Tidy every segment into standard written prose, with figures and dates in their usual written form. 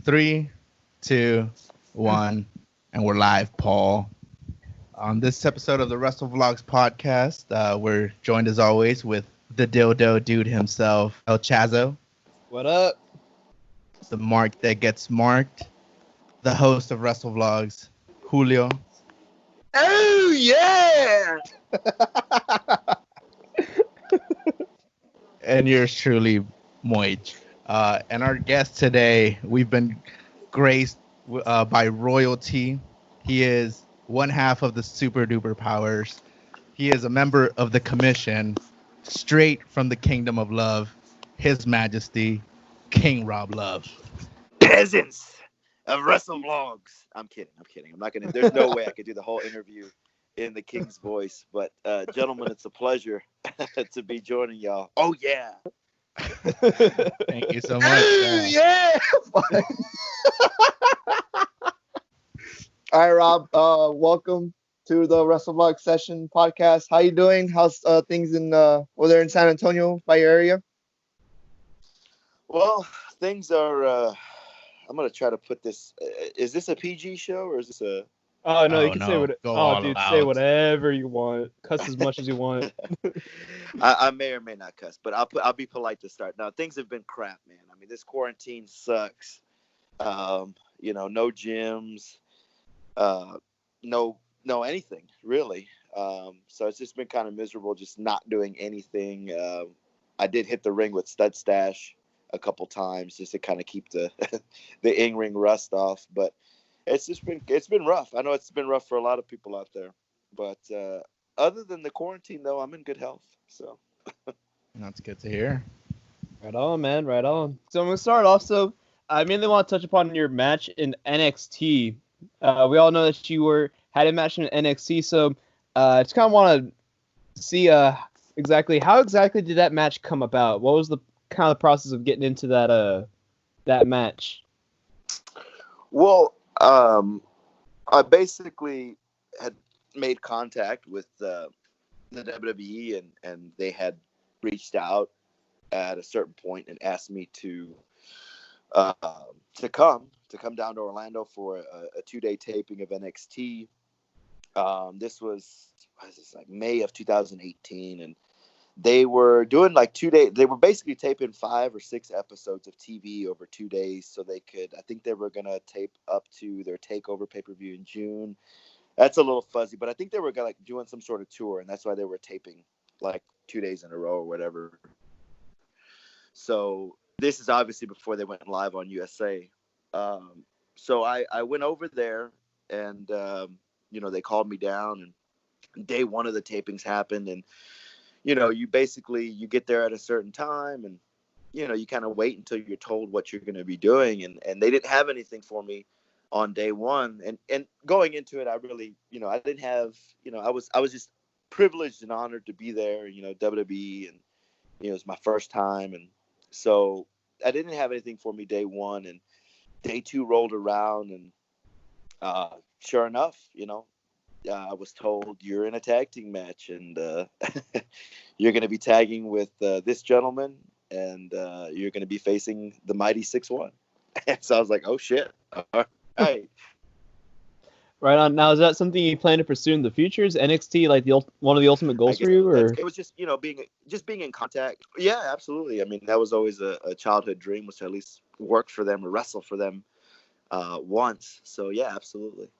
Three, two, one, and we're live, Paul. On this episode of the Wrestlevlogs podcast, we're joined as always with the dildo dude himself, El Chazo. What up? The mark that gets marked, the host of Wrestlevlogs, Julio. Oh, yeah! And yours truly, Moich. And our guest today, we've been graced by royalty. He is one half of the Super Duper Powers. He is a member of the Commission, straight from the Kingdom of Love, His Majesty, King Rob Love. Peasants of Wrestlevlogs. I'm kidding. I'm not gonna. There's no way I could do the whole interview in the King's voice. But gentlemen, it's a pleasure to be joining y'all. Oh yeah. Thank you so much. Oh, yeah. All right, Rob. Welcome to the WrestleVlog Session podcast. How you doing? How's things in over there in San Antonio by your area? Well, things are. I'm gonna try to put this. Is this a PG show or is this a? Oh no, Oh, you can say no. what. Go Oh, all dude, out. say whatever you want. Cuss as much as you want. I may or may not cuss, but I'll be polite to start. Now things have been crap, man. I mean, this quarantine sucks. No gyms, no anything really. So it's just been kind of miserable, just not doing anything. I did hit the ring with Stud Stash a couple times just to kind of keep the the in-ring rust off, but it's been rough. I know it's been rough for a lot of people out there, but other than the quarantine, though, I'm in good health. So That's good to hear. Right on, man. Right on. So I'm gonna start off. So I mainly want to touch upon your match in NXT. We all know that you had a match in NXT. So just kind of want to see exactly how did that match come about? What was the kind of process of getting into that match? well, I basically had made contact with the WWE, and they had reached out at a certain point and asked me to come down to Orlando for a 2-day taping of NXT. This was like May of 2018, and they were doing like 2 days. They were basically taping 5 or 6 episodes of TV over 2 days, so they could. I think they were gonna tape up to their Takeover pay-per-view in June. That's a little fuzzy, but I think they were like doing some sort of tour, and that's why they were taping like 2 days in a row or whatever. So this is obviously before they went live on USA. So I went over there, and they called me down, and day one of the tapings happened, and you get there at a certain time, and you kind of wait until you're told what you're going to be doing, and they didn't have anything for me on day one, and going into it, I really, I didn't have, I was just privileged and honored to be there, WWE, and it was my first time, and so I didn't have anything for me day one, and day two rolled around, and sure enough, I was told you're in a tag team match, and you're going to be tagging with this gentleman, and you're going to be facing the mighty 6'1". And so I was like, oh shit. All right. Right on. Now, is that something you plan to pursue in the future? Is NXT like one of the ultimate goals for you, or it was just being in contact? Yeah, absolutely. I mean, that was always a childhood dream, was to at least work for them or wrestle for them once. So yeah, absolutely.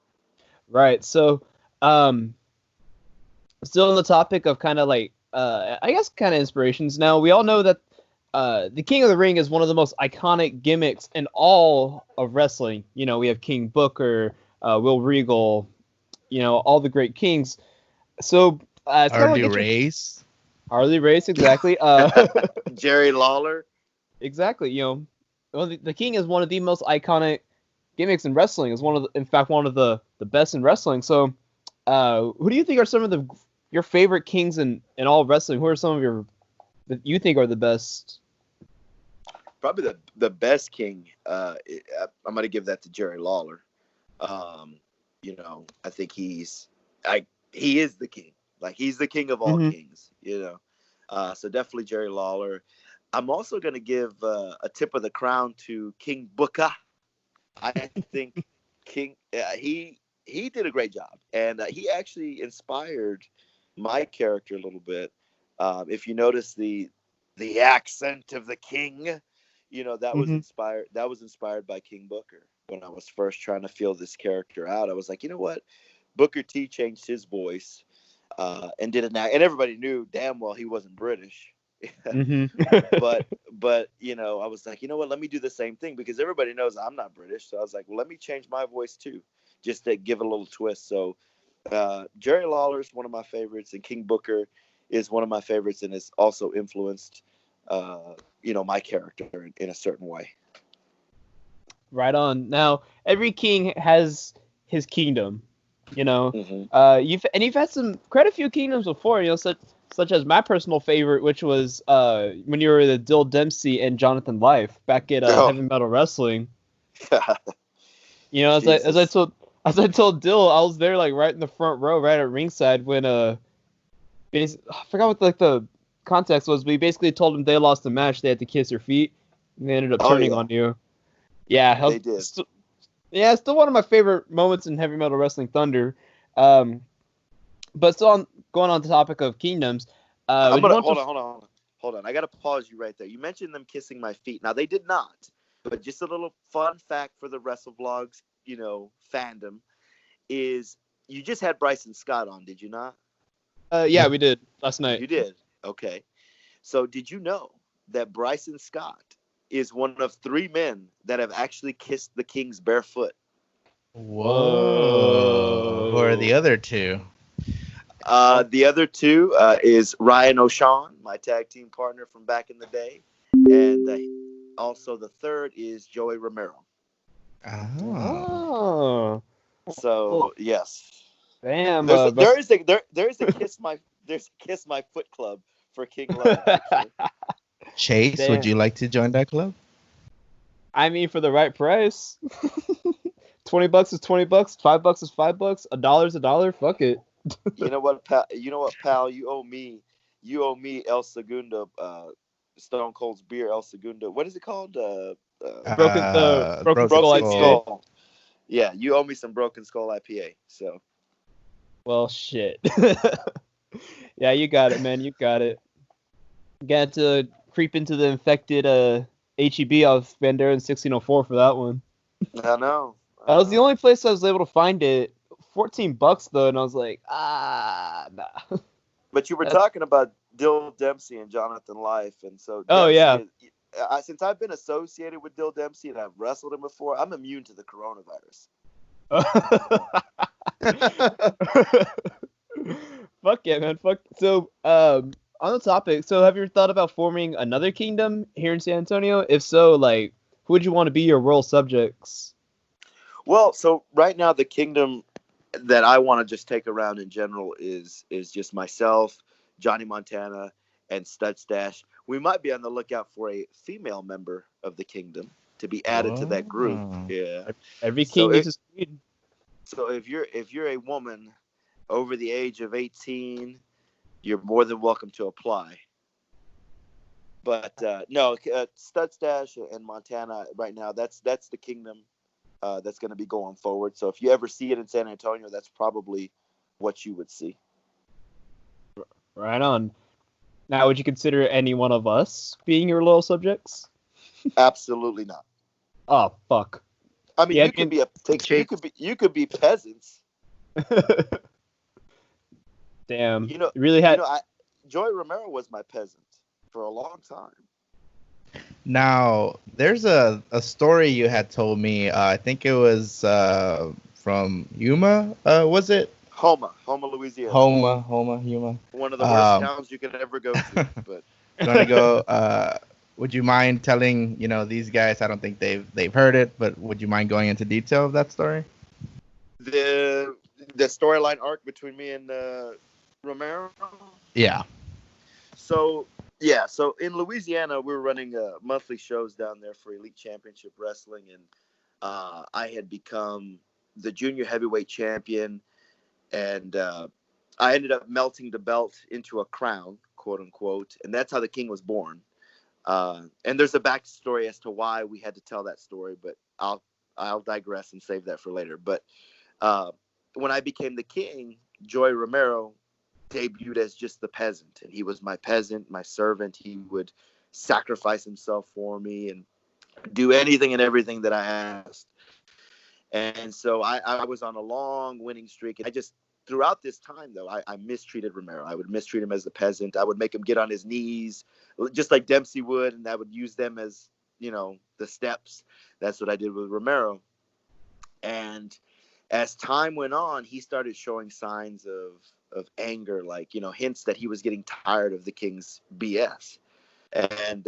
right? So, still on the topic of kind of like, I guess, kind of inspirations. Now, we all know that the King of the Ring is one of the most iconic gimmicks in all of wrestling. We have King Booker, Will Regal, all the great kings. So, it's kind of Harley like Race. Harley Race, exactly. Jerry Lawler. Exactly. Well, the King is one of the most iconic gimmicks in wrestling. Is in fact, one of the best in wrestling. So, who do you think are some of your favorite kings in all of wrestling? Who are some of that you think are the best? Probably the best king. I'm going to give that to Jerry Lawler. I think he is the king. Like, he's the king of all kings, So definitely Jerry Lawler. I'm also going to give a tip of the crown to King Booker. I think King he did a great job, and he actually inspired my character a little bit. If you notice the accent of the king, that was Mhm. inspired. That was inspired by King Booker. When I was first trying to feel this character out, I was like, you know what, Booker T changed his voice and did it now, and everybody knew damn well he wasn't British. but I was like, you know what, let me do the same thing because everybody knows I'm not British. So I was like, well, let me change my voice too, just to give it a little twist. So Jerry Lawler's one of my favorites, and King Booker is one of my favorites, and has also influenced my character in a certain way. Right on. Now, every king has his kingdom. Hmm. You've had quite a few kingdoms before. Such as my personal favorite, which was when you were the Dill Dempsey and Jonathan Life back at Oh, Heavy Metal Wrestling. As I Jesus. told Dill, I was there like right in the front row, right at ringside when I forgot what the context was, but he basically told them they lost the match, they had to kiss your feet, and they ended up Oh, turning yeah, on you. Yeah, they did. it's still one of my favorite moments in Heavy Metal Wrestling Thunder. But still going on the topic of kingdoms, I'm would you gonna want to? hold on. I gotta pause you right there. You mentioned them kissing my feet. Now they did not, but just a little fun fact for the Wrestlevlogs, fandom is you just had Bryson Scott on, did you not? Yeah, we did last night. You did. Okay. So did you know that Bryson Scott is one of 3 men that have actually kissed the King's barefoot? Whoa. Who are the other two? The other two is Ryan O'Shawn, my tag team partner from back in the day, and also the third is Joey Romero. Oh. Oh, So yes, damn. there's a kiss my foot club for King Love. Actually. Chase, would Damn. you like to join that club? I mean, for the right price, $20 is $20, $5 is $5, $1 is $1. Fuck it. You know what, pal? Pal? You owe me El Segundo, Stone Cold's beer, El Segundo. What is it called? Broken Broken Skull Broken IPA. Skull. Yeah, you owe me some Broken Skull IPA. So Well, shit. Yeah, you got it, man. You got it. Got to creep into the infected HEB. I was been there in 1604 for that one. I know. That was the only place I was able to find it. $14 though, and I was like, nah. But you were That's- talking about Dill Dempsey and Jonathan Life, and so Oh, yeah. Since I've been associated with Dill Dempsey and I've wrestled him before, I'm immune to the coronavirus. Fuck yeah, man. Fuck. So, on the topic, so have you ever thought about forming another kingdom here in San Antonio? If so, like, who would you want to be your royal subjects? Well, so right now the kingdom that I want to just take around in general is just myself, Johnny Montana, and Stud Stash. We might be on the lookout for a female member of the kingdom to be added to that group. Whoa. Yeah. Every So king it- needs his queen. So if you're a woman over the age of 18, you're more than welcome to apply. But no, Stud Stash and Montana right now, that's the kingdom that's going to be going forward. So if you ever see it in San Antonio, that's probably what you would see. Right on. Now, would you consider any one of us being your loyal subjects? Absolutely not. Oh, fuck. I mean, Yeah, you could be Take you could be peasants. Damn. You know, really had. Joey Romero was my peasant for a long time. Now, there's a story you had told me. I think it was from Yuma. Was it? Homa, Louisiana. Yuma. One of the worst towns you could ever go to. But Gonna go. Would you mind telling these guys? I don't think they've heard it, but would you mind going into detail of that story? the storyline arc between me and Romero. Yeah. So in Louisiana, we were running monthly shows down there for Elite Championship Wrestling, and I had become the junior heavyweight champion, and I ended up melting the belt into a crown, quote unquote, and that's how the King was born. And there's a backstory as to why we had to tell that story, but I'll I'll digress and save that for later. But when I became the king, Joey Romero debuted as just the peasant, and he was my peasant, my servant. He would sacrifice himself for me and do anything and everything that I asked. And so I was on a long winning streak. And I just, throughout this time, though, I mistreated Romero. I would mistreat him as the peasant. I would make him get on his knees, just like Dempsey would, and I would use them as, the steps. That's what I did with Romero. And as time went on, he started showing signs of anger, like, hints that he was getting tired of the King's BS. And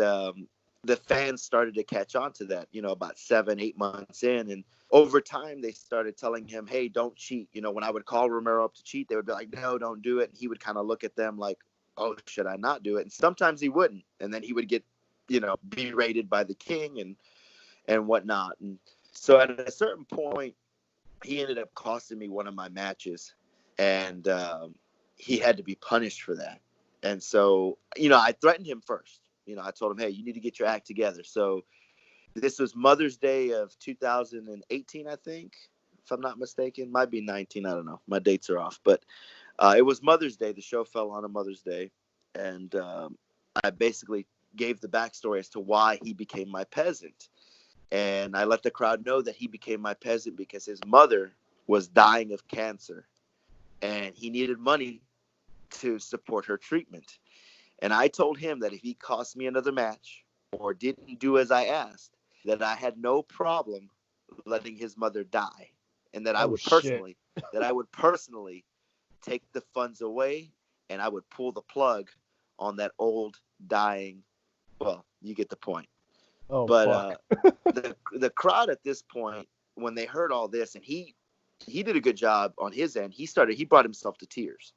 the fans started to catch on to that, about 7-8 months in. And over time, they started telling him, hey, don't cheat. When I would call Romero up to cheat, they would be like, no, don't do it. And he would kind of look at them like, oh, should I not do it? And sometimes he wouldn't. And then he would get, berated by the King and whatnot. And so at a certain point, he ended up costing me one of my matches. And he had to be punished for that. And so, I threatened him first. I told him, hey, you need to get your act together. So this was Mother's Day of 2018, I think, if I'm not mistaken. Might be 19. I don't know. My dates are off. But it was Mother's Day. The show fell on a Mother's Day. And I basically gave the backstory as to why he became my peasant. And I let the crowd know that he became my peasant because his mother was dying of cancer. And he needed money to support her treatment. And I told him that if he cost me another match or didn't do as I asked, that I had no problem letting his mother die, and that I would personally take the funds away, and I would pull the plug on that old dying. Well, you get the point. Oh, but the crowd at this point, when they heard all this, and he did a good job on his end. He brought himself to tears.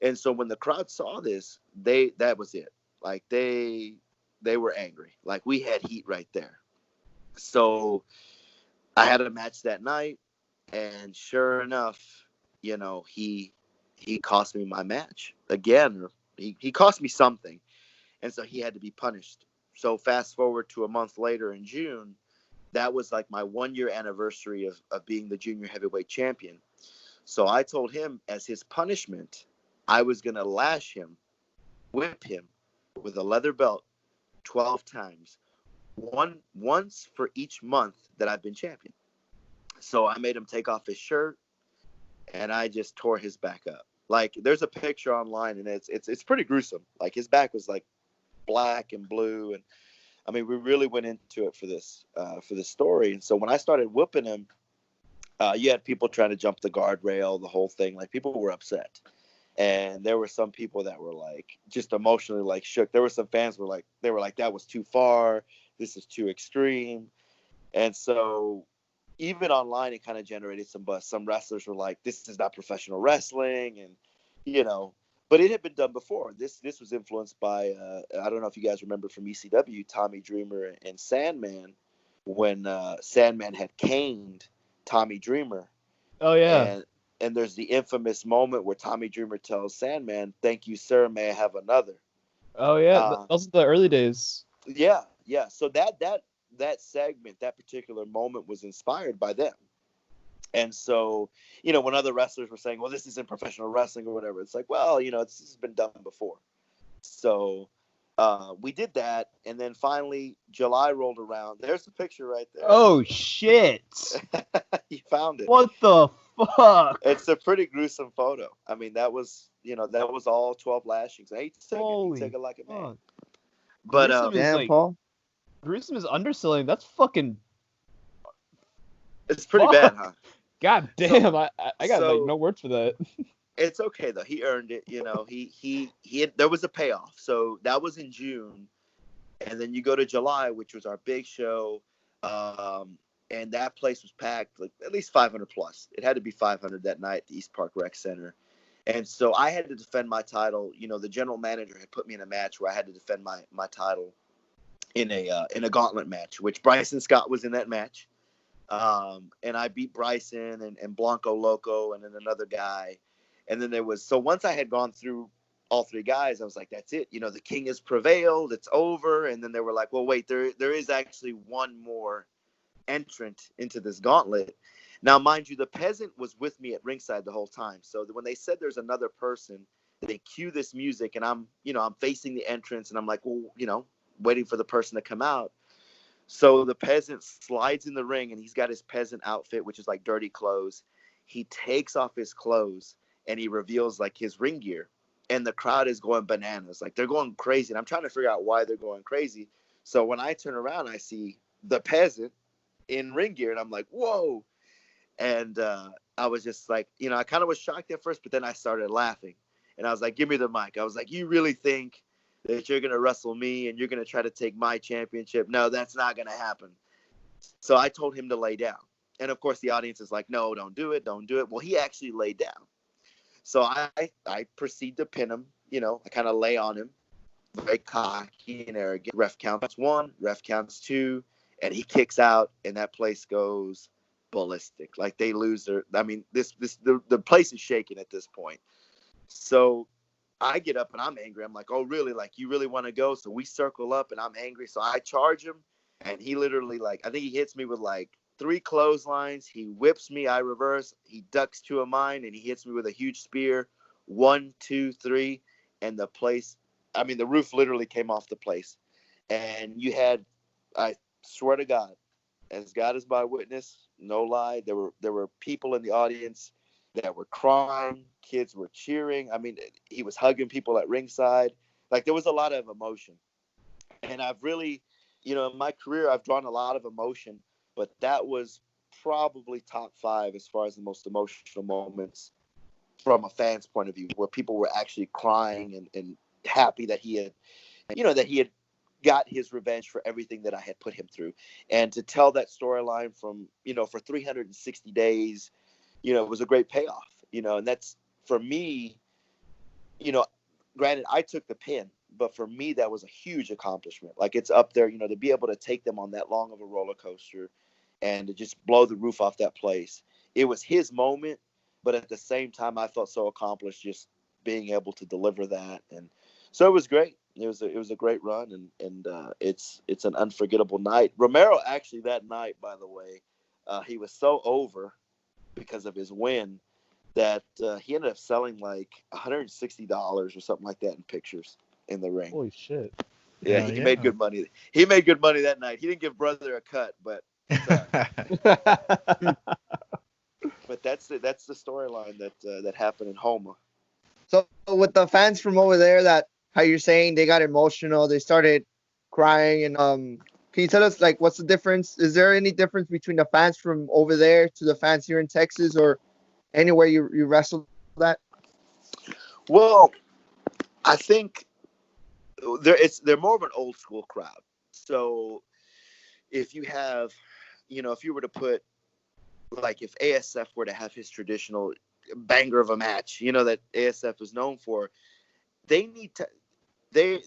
And so when the crowd saw this, that was it. Like they were angry. Like we had heat right there. So I had a match that night, and sure enough, he cost me my match again. He cost me something, and so he had to be punished. So fast forward to a month later in June, that was like my 1-year anniversary of being the junior heavyweight champion. So I told him as his punishment, I was going to lash him, whip him with a leather belt 12 times, once for each month that I've been champion. So I made him take off his shirt, and I just tore his back up. Like there's a picture online, and it's pretty gruesome. Like his back was like black and blue, and I mean we really went into it for this story. And so when I started whooping him, you had people trying to jump the guardrail, the whole thing. Like people were upset. And there were some people that were like just emotionally like shook. There were some fans were like that was too far. This is too extreme. And so even online it kind of generated some buzz. Some wrestlers were like, this is not professional wrestling, and but it had been done before. This was influenced by I don't know if you guys remember from ECW, Tommy Dreamer and Sandman, when Sandman had caned Tommy Dreamer. Oh yeah. And there's the infamous moment where Tommy Dreamer tells Sandman, "Thank you, sir. May I have another?" Oh yeah. Those are the early days. Yeah. So that segment, that particular moment, was inspired by them. And so, when other wrestlers were saying, "Well, this isn't professional wrestling" or whatever, it's like, well, this has been done before. So we did that, and then finally July rolled around. There's the picture right there. Oh shit! You found it. What the fuck? It's a pretty gruesome photo. I mean, that was all 12 lashings. I hate to take it. You take it like a man. Fuck. But Gruesome is damn, like, Paul. gruesome is underselling. That's fucking. it's pretty bad, huh? God damn! I got so- like no words for that. It's okay though. He earned it. He had, there was a payoff. So that was in June, and then you go to July, which was our big show, and that place was packed, like at least 500 plus. It had to be 500 that night at the East Park Rec Center, and so I had to defend my title. The general manager had put me in a match where I had to defend my title in a gauntlet match, which Bryson Scott was in that match, and I beat Bryson and Blanco Loco and then another guy. And then once I had gone through all three guys, I was like, that's it. The King has prevailed. It's over. And then they were like, well, wait, there is actually one more entrant into this gauntlet. Now, mind you, the peasant was with me at ringside the whole time. So when they said there's another person, they cue this music, and I'm facing the entrance, and I'm like, well, waiting for the person to come out. So the peasant slides in the ring, and he's got his peasant outfit, which is like dirty clothes. He takes off his clothes, and he reveals like his ring gear, and the crowd is going bananas. Like, they're going crazy, and I'm trying to figure out why they're going crazy. So when I turn around, I see the peasant in ring gear, and I'm like, whoa. And I was just like, I kind of was shocked at first, but then I started laughing. And I was like, give me the mic. I was like, you really think that you're going to wrestle me and you're going to try to take my championship? No, that's not going to happen. So I told him to lay down. And, of course, the audience is like, no, don't do it. Don't do it. Well, he actually laid down. So I proceed to pin him. I kind of lay on him, very cocky and arrogant. Ref counts 1, ref counts 2, and he kicks out, and that place goes ballistic. Like, they lose their. I mean, the place is shaking at this point. So I get up and I'm angry. I'm like, oh, really? Like, you really want to go? So we circle up, and I'm angry. So I charge him, and he literally, like, I think he hits me with like 3 clotheslines. He whips me. I reverse. He ducks 2 of mine, and he hits me with a huge spear. 1, 2, 3, and the place. I mean, the roof literally came off the place, and I swear to God, as God is my witness, no lie, there were people in the audience that were crying. Kids were cheering. I mean, he was hugging people at ringside. Like, there was a lot of emotion. And I've really, in my career, I've drawn a lot of emotion, but that was probably top 5 as far as the most emotional moments from a fan's point of view, where people were actually crying and happy that he had got his revenge for everything that I had put him through. And to tell that storyline from, for 360 days, it was a great payoff, and that's, for me, granted, I took the pin, but for me, that was a huge accomplishment. Like, it's up there, to be able to take them on that long of a roller coaster and to just blow the roof off that place. It was his moment, but at the same time, I felt so accomplished just being able to deliver that. And so it was great. It was a great run, and it's an unforgettable night. Romero, actually, that night, by the way, he was so over because of his win that he ended up selling like $160 or something like that in pictures in the ring. Holy shit! Yeah, he made good money. He made good money that night. He didn't give brother a cut, but but that's the storyline that happened in Homa. So with the fans from over there, that how you're saying they got emotional, they started crying, and can you tell us, like, what's the difference? Is there any difference between the fans from over there to the fans here in Texas or anywhere you wrestled at? Well, I think they're more of an old school crowd. So if you have, if you were to put, like, if ASF were to have his traditional banger of a match, that ASF is known for, they need to, they're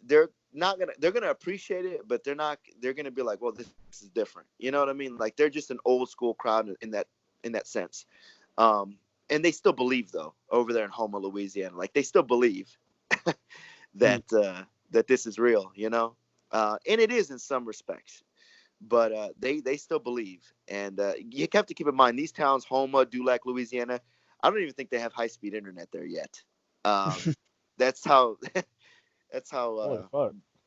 gonna appreciate it, but they're gonna be like, well, this is different. You know what I mean? Like, they're just an old school crowd in that sense. And they still believe, though, over there in Houma, Louisiana, like, they still believe that that this is real, and it is in some respects, but they still believe. And you have to keep in mind, these towns, Houma, Dulac, Louisiana, I don't even think they have high-speed internet there yet. That's how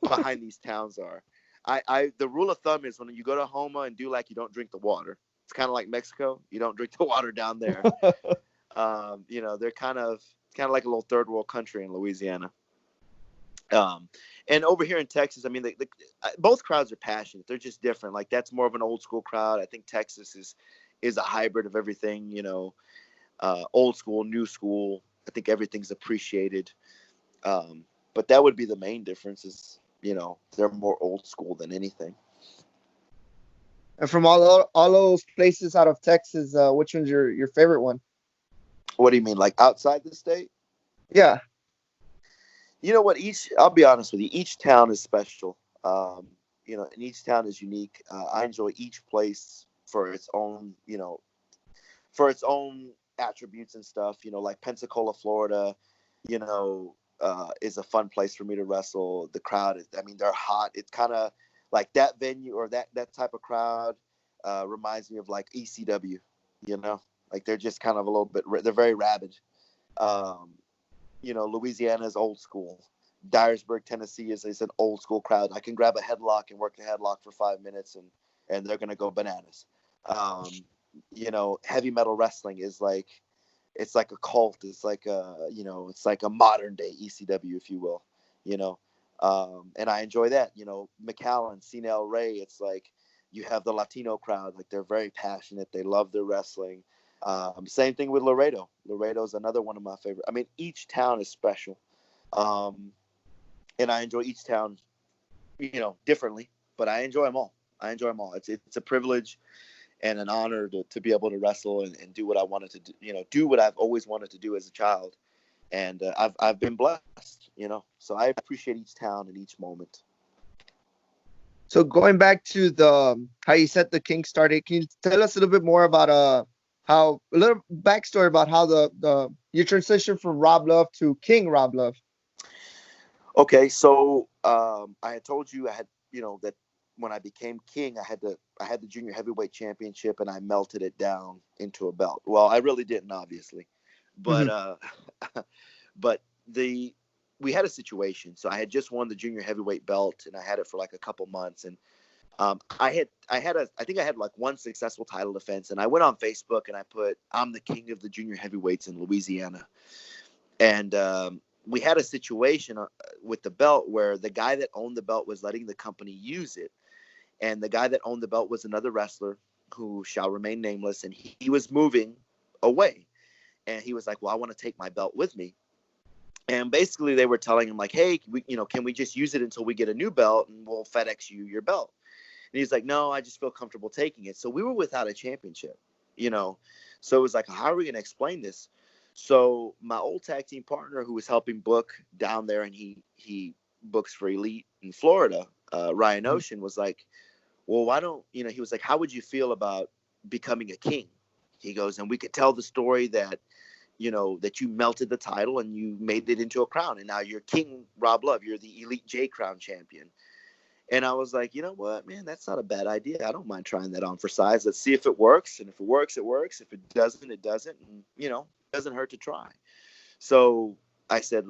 behind these towns are. The rule of thumb is, when you go to Houma and Dulac, you don't drink the water. It's kind of like Mexico. You don't drink the water down there. They're kind of like a little third world country in Louisiana. And over here in Texas, I mean, both crowds are passionate. They're just different. Like, that's more of an old school crowd. I think Texas is a hybrid of everything, old school, new school. I think everything's appreciated. But that would be the main difference is, they're more old school than anything. And from all those places out of Texas, which one's your favorite one? What do you mean, like outside the state? Yeah. You know what? I'll be honest with you. Each town is special. And each town is unique. I enjoy each place for its own, for its own attributes and stuff. Like Pensacola, Florida, is a fun place for me to wrestle. The crowd, they're hot. It's kind of like that venue or that type of crowd. reminds me of like ECW, you know, like they're just kind of a little bit, they're very rabid. Um, you know, Louisiana is old school. Dyersburg, Tennessee is an old school crowd. I can grab a headlock and work the headlock for 5 minutes, and they're gonna go bananas. Um, you know, heavy metal wrestling is like, it's like a cult. It's like a, you know, it's like a modern day ECW, if you will. You know, and I enjoy that. You know, McAllen, Cena Ray. It's like you have the Latino crowd. Like they're very passionate. They love their wrestling. Same thing with Laredo. Laredo is another one of my favorite. I mean, each town is special. Um, and I enjoy each town, you know, differently, but I enjoy them all. I enjoy them all. It's a privilege and an honor to be able to wrestle and do what I wanted to do, you know, do what I've always wanted to do as a child. And I've been blessed, you know, so I appreciate each town and each moment. So going back to the how you said the King started, can you tell us a little bit more about how a little backstory about how the you transition from Rob Love to King Rob Love? Okay, so I had told you I had, you know, that when I became king, I had the junior heavyweight championship and I melted it down into a belt. Well, I really didn't, obviously, but Mhm. but the we had a situation. So I had just won the junior heavyweight belt and I had it for like a couple months, and I think I had like one successful title defense, and I went on Facebook and I put, I'm the king of the junior heavyweights in Louisiana. And we had a situation with the belt where the guy that owned the belt was letting the company use it. And the guy that owned the belt was another wrestler who shall remain nameless. And he was moving away. And he was like, well, I want to take my belt with me. And basically they were telling him like, hey, can we just use it until we get a new belt and we'll FedEx you your belt? And he's like, no, I just feel comfortable taking it. So we were without a championship, you know? So it was like, how are we going to explain this? So my old tag team partner who was helping book down there, and he books for Elite in Florida, Ryan Ocean, was like, well, why don't, you know, he was like, how would you feel about becoming a king? He goes, and we could tell the story that, you know, that you melted the title and you made it into a crown. And now you're King Rob Love. You're the Elite J Crown champion. And I was like, you know what, man, that's not a bad idea. I don't mind trying that on for size. Let's see if it works. And if it works, it works. If it doesn't, it doesn't. And, you know, it doesn't hurt to try. So I said,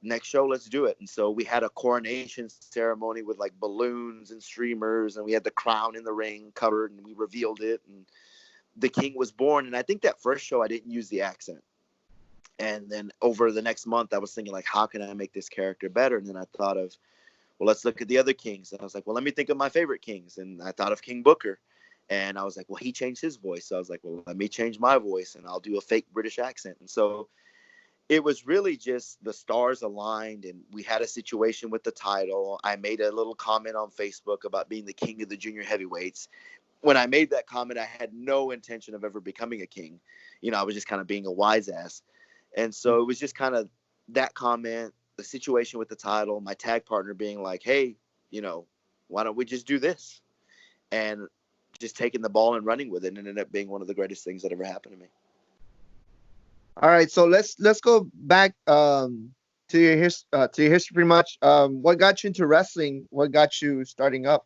next show, let's do it. And so we had a coronation ceremony with like balloons and streamers. And we had the crown in the ring covered and we revealed it. And the king was born. And I think that first show I didn't use the accent. And then over the next month, I was thinking like, how can I make this character better? And then I thought of, well, let's look at the other kings. And I was like, well, let me think of my favorite kings. And I thought of King Booker. And I was like, well, he changed his voice. So I was like, well, let me change my voice and I'll do a fake British accent. And so it was really just the stars aligned, and we had a situation with the title. I made a little comment on Facebook about being the king of the junior heavyweights. When I made that comment, I had no intention of ever becoming a king. You know, I was just kind of being a wise ass. And so it was just kind of that comment, the situation with the title, my tag partner being like, hey, you know, why don't we just do this? And just taking the ball and running with it, and ended up being one of the greatest things that ever happened to me. All right, so let's go back to your history pretty much. What got you into wrestling? What got you starting up?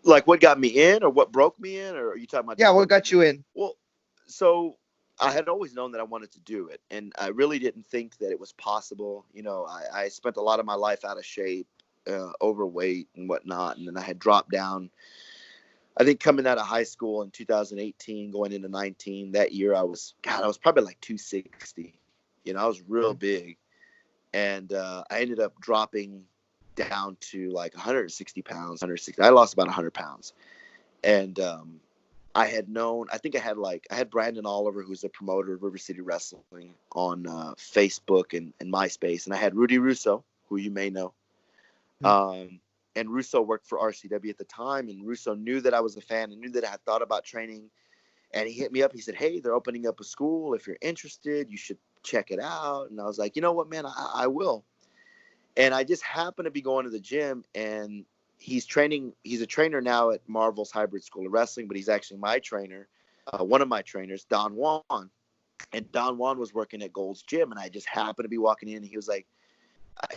Like what got me in or what broke me in, or are you talking about Yeah, just what got you in? Well, so I had always known that I wanted to do it, and I really didn't think that it was possible. You know, I spent a lot of my life out of shape, overweight and whatnot, and then I had dropped down. I think coming out of high school in 2018, going into 19, that year I was probably like 260. You know, I was real big, and I ended up dropping down to like 160 pounds, 160. I lost about 100 pounds, and I think I had Brandon Oliver, who's the promoter of River City Wrestling, on Facebook and MySpace. And I had Rudy Russo, who you may know. And Russo worked for RCW at the time. And Russo knew that I was a fan and knew that I had thought about training. And he hit me up. He said, hey, they're opening up a school. If you're interested, you should check it out. And I was like, you know what, man, I will. And I just happened to be going to the gym, and he's a trainer now at Marvel's Hybrid School of Wrestling, but he's actually my trainer, one of my trainers, Don Juan. And Don Juan was working at Gold's Gym, and I just happened to be walking in, and he was like,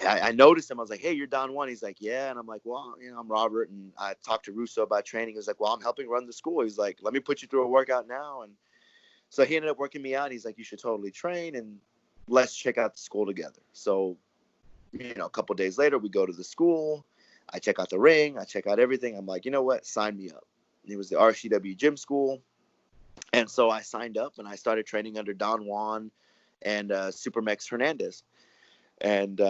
I noticed him. I was like, hey, you're Don Juan. He's like, yeah. And I'm like, well, I'm Robert. And I talked to Russo about training. He was like, well, I'm helping run the school. He's like, let me put you through a workout now. And so he ended up working me out. He's like, you should totally train and let's check out the school together. So, a couple of days later, we go to the school. I check out the ring. I check out everything. I'm like, you know what? Sign me up. And it was the RCW gym school. And so I signed up and I started training under Don Juan and Supermex Hernandez. And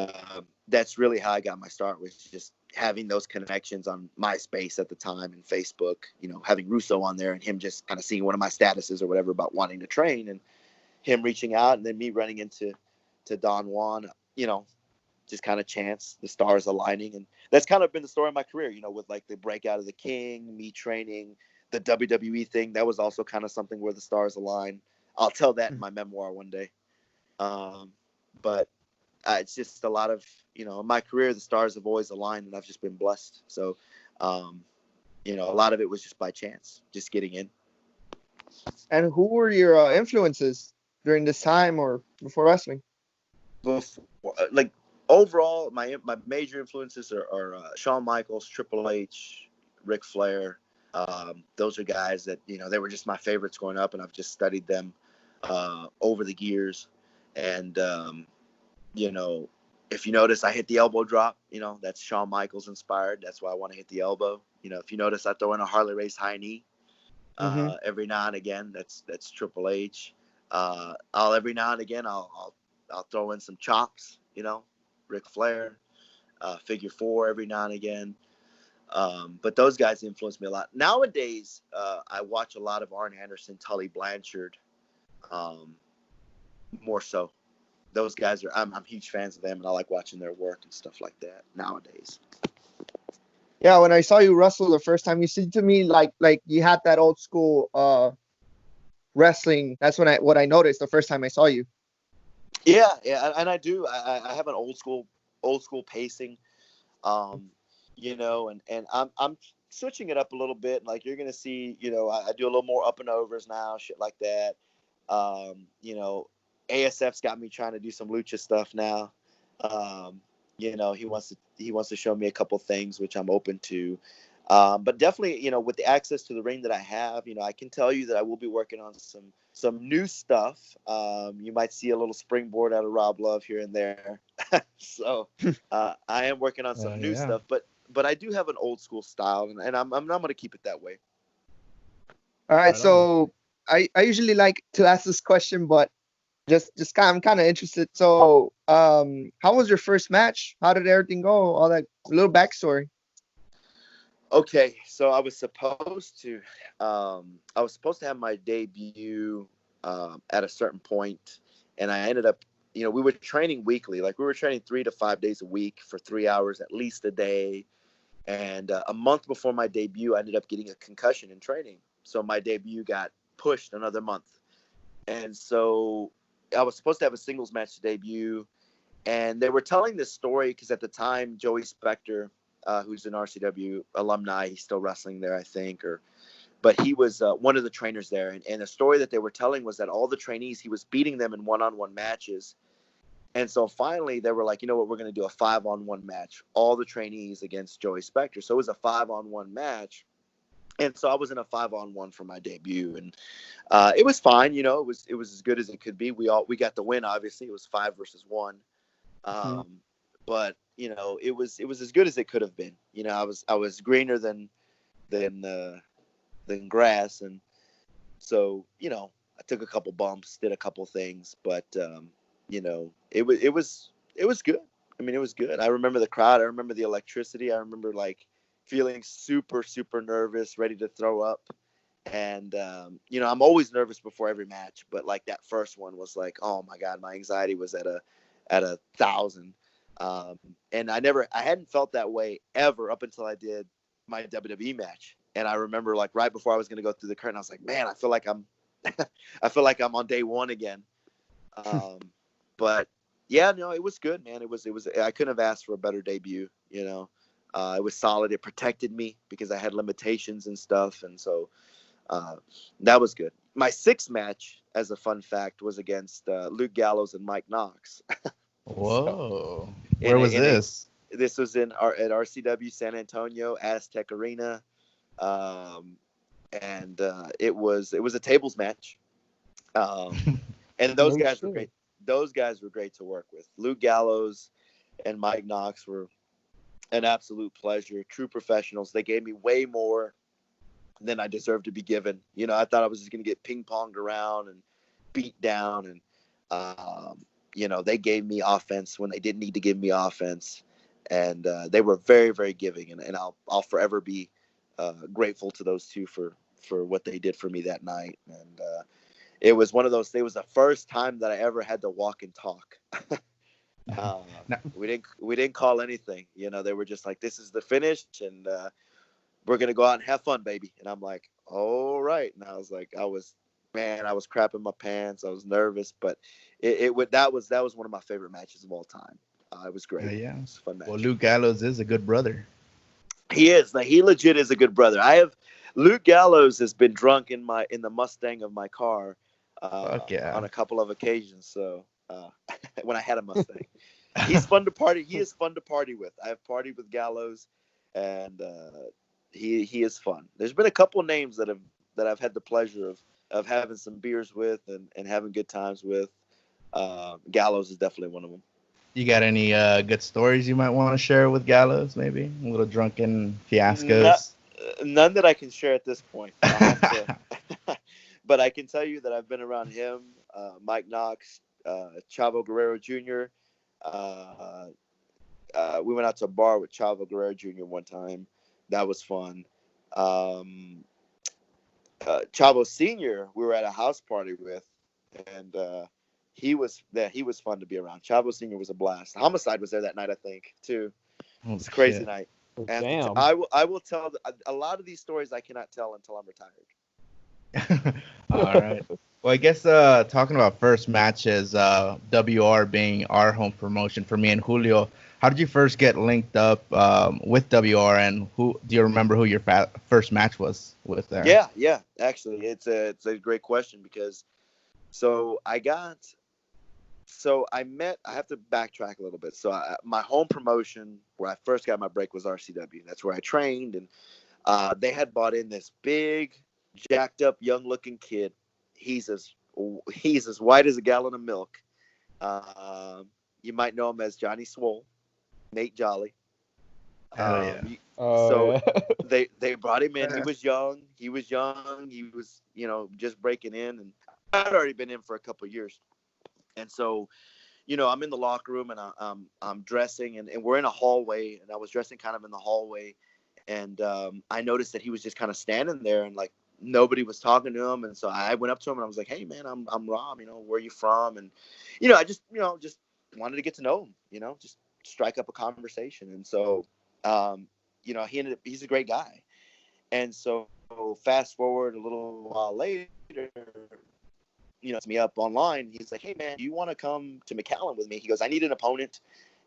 that's really how I got my start, was just having those connections on MySpace at the time and Facebook, having Russo on there and him just kind of seeing one of my statuses or whatever about wanting to train, and him reaching out, and then me running into Don Juan, just kind of chance, the stars aligning. And that's kind of been the story of my career, with like the breakout of the King, me training, the WWE thing. That was also kind of something where the stars align. I'll tell that in my memoir one day. But it's just a lot of, in my career, the stars have always aligned and I've just been blessed. So, a lot of it was just by chance, just getting in. And who were your influences during this time or before wrestling? Like overall, my major influences are Shawn Michaels, Triple H, Ric Flair. Those are guys that, they were just my favorites growing up, and I've just studied them over the years. And, if you notice, I hit the elbow drop, that's Shawn Michaels inspired. That's why I want to hit the elbow. If you notice, I throw in a Harley Race high knee every now and again. That's Triple H. Every now and again, I'll throw in some chops, Ric Flair, figure four every now and again. But those guys influence me a lot. Nowadays, I watch a lot of Arn Anderson, Tully Blanchard, more so. Those guys I'm huge fans of them, and I like watching their work and stuff like that nowadays. Yeah, when I saw you wrestle the first time, you seemed to me like you had that old school wrestling. That's what I noticed the first time I saw you. Yeah, and I do. I have an old school pacing, and I'm switching it up a little bit. Like you're gonna see, I do a little more up and overs now, shit like that. ASF's got me trying to do some lucha stuff now. He wants to show me a couple things, which I'm open to. But definitely, with the access to the ring that I have, I can tell you that I will be working on some new stuff. You might see a little springboard out of Rob Love here and there. So I am working on some new stuff, but I do have an old school style, and I'm going to keep it that way. All right. So I usually like to ask this question, but I'm kind of interested. So, how was your first match? How did everything go? All that little backstory. Okay, so I was supposed to have my debut at a certain point, and I ended up, we were training weekly. Like we were training 3 to 5 days a week for 3 hours at least a day. And a month before my debut, I ended up getting a concussion in training, so my debut got pushed another month. And so I was supposed to have a singles match to debut, and they were telling this story because at the time, Joey Spector, who's an RCW alumni, he's still wrestling there, I think, but he was one of the trainers there. And the story that they were telling was that all the trainees, he was beating them in one-on-one matches. And so finally they were like, you know what, we're going to do a 5-on-1 match, all the trainees against Joey Spector. So it was a 5-on-1 match. And so I was in a 5-on-1 for my debut, and it was fine. It was as good as it could be. We got the win. Obviously, it was 5 versus 1. But it was as good as it could have been. I was greener than grass, and so I took a couple bumps, did a couple things, but it was good. I mean, it was good. I remember the crowd. I remember the electricity. I remember like feeling super, super nervous, ready to throw up. And, I'm always nervous before every match, but like that first one was like, oh my God, my anxiety was at 1,000. And I hadn't felt that way ever up until I did my WWE match. And I remember like right before I was going to go through the curtain, I was like, man, I feel like I'm on day one again. But yeah, no, it was good, man. It was, I couldn't have asked for a better debut. It was solid. It protected me because I had limitations and stuff. And so, that was good. My 6th match, as a fun fact, was against Luke Gallows and Mike Knox. Whoa. Where was this? This was at RCW San Antonio Aztec Arena, and it was a tables match, and those No guys were shit. great. Those guys were great to work with. Luke Gallows and Mike Knox were an absolute pleasure. True professionals. They gave me way more than I deserved to be given. You know, I thought I was just going to get ping ponged around and beat down, and you know, they gave me offense when they didn't need to give me offense, and they were very, very giving, and I'll forever be grateful to those two for what they did for me that night. And it was one of those. It was the first time that I ever had to walk and talk. We didn't call anything. You know, they were just like, "This is the finish, and we're gonna go out and have fun, baby." And I'm like, "All right." And I was like, I was crapping my pants. I was nervous, but that was one of my favorite matches of all time. It was great. Yeah. It was a fun match. Well, Luke Gallows is a good brother. He is. Like, he legit is a good brother. Luke Gallows has been drunk in the Mustang of my car Fuck yeah. on a couple of occasions. So when I had a Mustang, he's fun to party. He is fun to party with. I have partied with Gallows, and he is fun. There's been a couple names that I've had the pleasure of having some beers with and having good times with. Gallows is definitely one of them. You got any good stories you might want to share with Gallows? Maybe a little drunken fiascos. None that I can share at this point. I'll have to. But I can tell you that I've been around him, Mike Knox, Chavo Guerrero Jr. We went out to a bar with Chavo Guerrero Jr. one time. That was fun. Chavo Sr. we were at a house party with, and he was fun to be around. Chavo Sr. was a blast. Homicide was there that night, I think, too. It was a crazy night. And Damn. I will tell a lot of these stories I cannot tell until I'm retired. All right. Well, I guess talking about first matches, WR being our home promotion for me and Julio. How did you first get linked up with WR, and do you remember who your first match was with there? Yeah. Actually, it's a great question because I have to backtrack a little bit. So my home promotion where I first got my break was RCW. That's where I trained, and they had bought in this big, jacked up, young looking kid. He's as white as a gallon of milk. You might know him as Johnny Swole, Nate Jolly. Yeah. They brought him in. He was young. He was, just breaking in, and I'd already been in for a couple of years. And so, I'm in the locker room, and I'm dressing, and we're in a hallway, and I was dressing kind of in the hallway, and I noticed that he was just kind of standing there, and like nobody was talking to him, and so I went up to him, and I was like, "Hey, man, I'm Rob. Where are you from?" And I just wanted to get to know him. Just strike up a conversation, and so he's a great guy, and so fast forward a little while later. It's me up online. He's like, "Hey, man, do you want to come to McAllen with me?" He goes, "I need an opponent,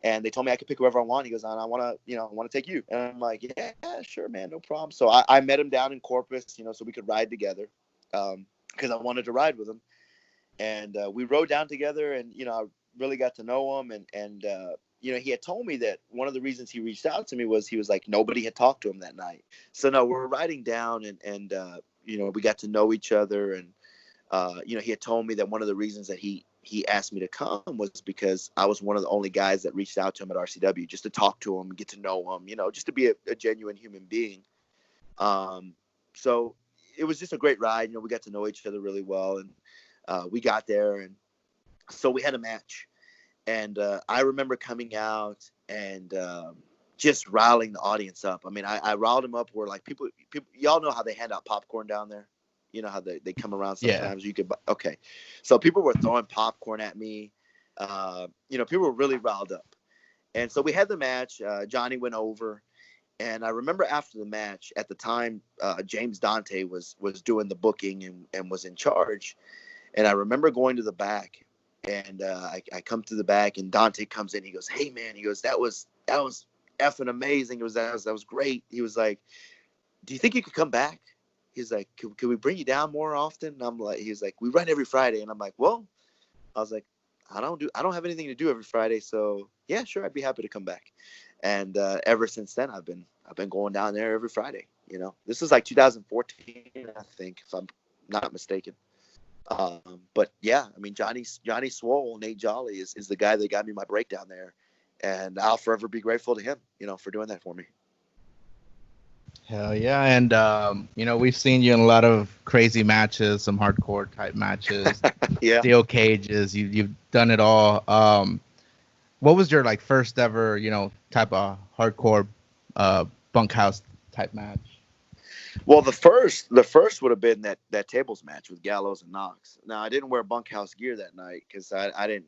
and they told me I could pick whoever I want." He goes, "I want to take you." And I'm like, "Yeah, sure, man, no problem." So I met him down in Corpus, so we could ride together, because I wanted to ride with him. And we rode down together, and I really got to know him. And he had told me that one of the reasons he reached out to me was he was like, nobody had talked to him that night. So no, we're riding down, and we got to know each other. And he had told me that one of the reasons that he asked me to come was because I was one of the only guys that reached out to him at RCW just to talk to him and get to know him, just to be a genuine human being. So it was just a great ride. We got to know each other really well, and we got there, and so we had a match. And I remember coming out and just riling the audience up. I mean, I riled them up where, like, people, y'all know how they hand out popcorn down there. You know how they come around sometimes. Yeah. You could, okay. So people were throwing popcorn at me. People were really riled up. And so we had the match. Johnny went over. And I remember after the match, at the time, James Dante was doing the booking and was in charge. And I remember going to the back. And I come to the back, and Dante comes in. He goes, "Hey, man," he goes, that was effing amazing. That was great. He was like, "Do you think you could come back?" He's like, "Can we bring you down more often?" And he's like, "We run every Friday." And I'm like, "Well," I was like, I don't have anything to do every Friday, so yeah, sure, I'd be happy to come back. And ever since then, I've been going down there every Friday. This is like 2014, I think, if I'm not mistaken. But yeah, I mean, Johnny Swole, Nate Jolly is the guy that got me my break down there, and I'll forever be grateful to him, for doing that for me. Hell yeah. And, we've seen you in a lot of crazy matches, some hardcore type matches, Yeah. steel cages. You've done it all. What was your like first ever, type of hardcore bunkhouse type match? Well, the first would have been that tables match with Gallows and Knox. Now, I didn't wear bunkhouse gear that night because I didn't,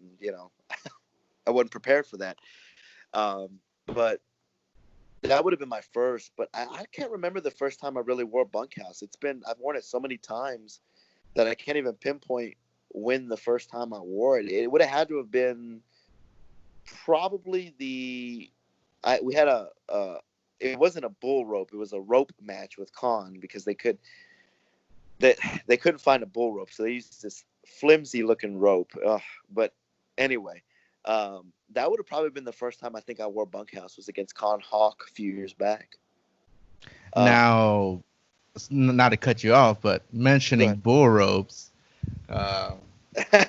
I wasn't prepared for that. But that would have been my first. But I can't remember the first time I really wore bunkhouse. I've worn it so many times that I can't even pinpoint when the first time I wore it. It would have had to have been probably we had it wasn't a bull rope. It was a rope match with Khan because they couldn't find a bull rope. So they used this flimsy looking rope. But anyway, that would have probably been the first time I think I wore bunkhouse was against Khan Hawk a few years back. Now, not to cut you off, but mentioning bull ropes, Okay.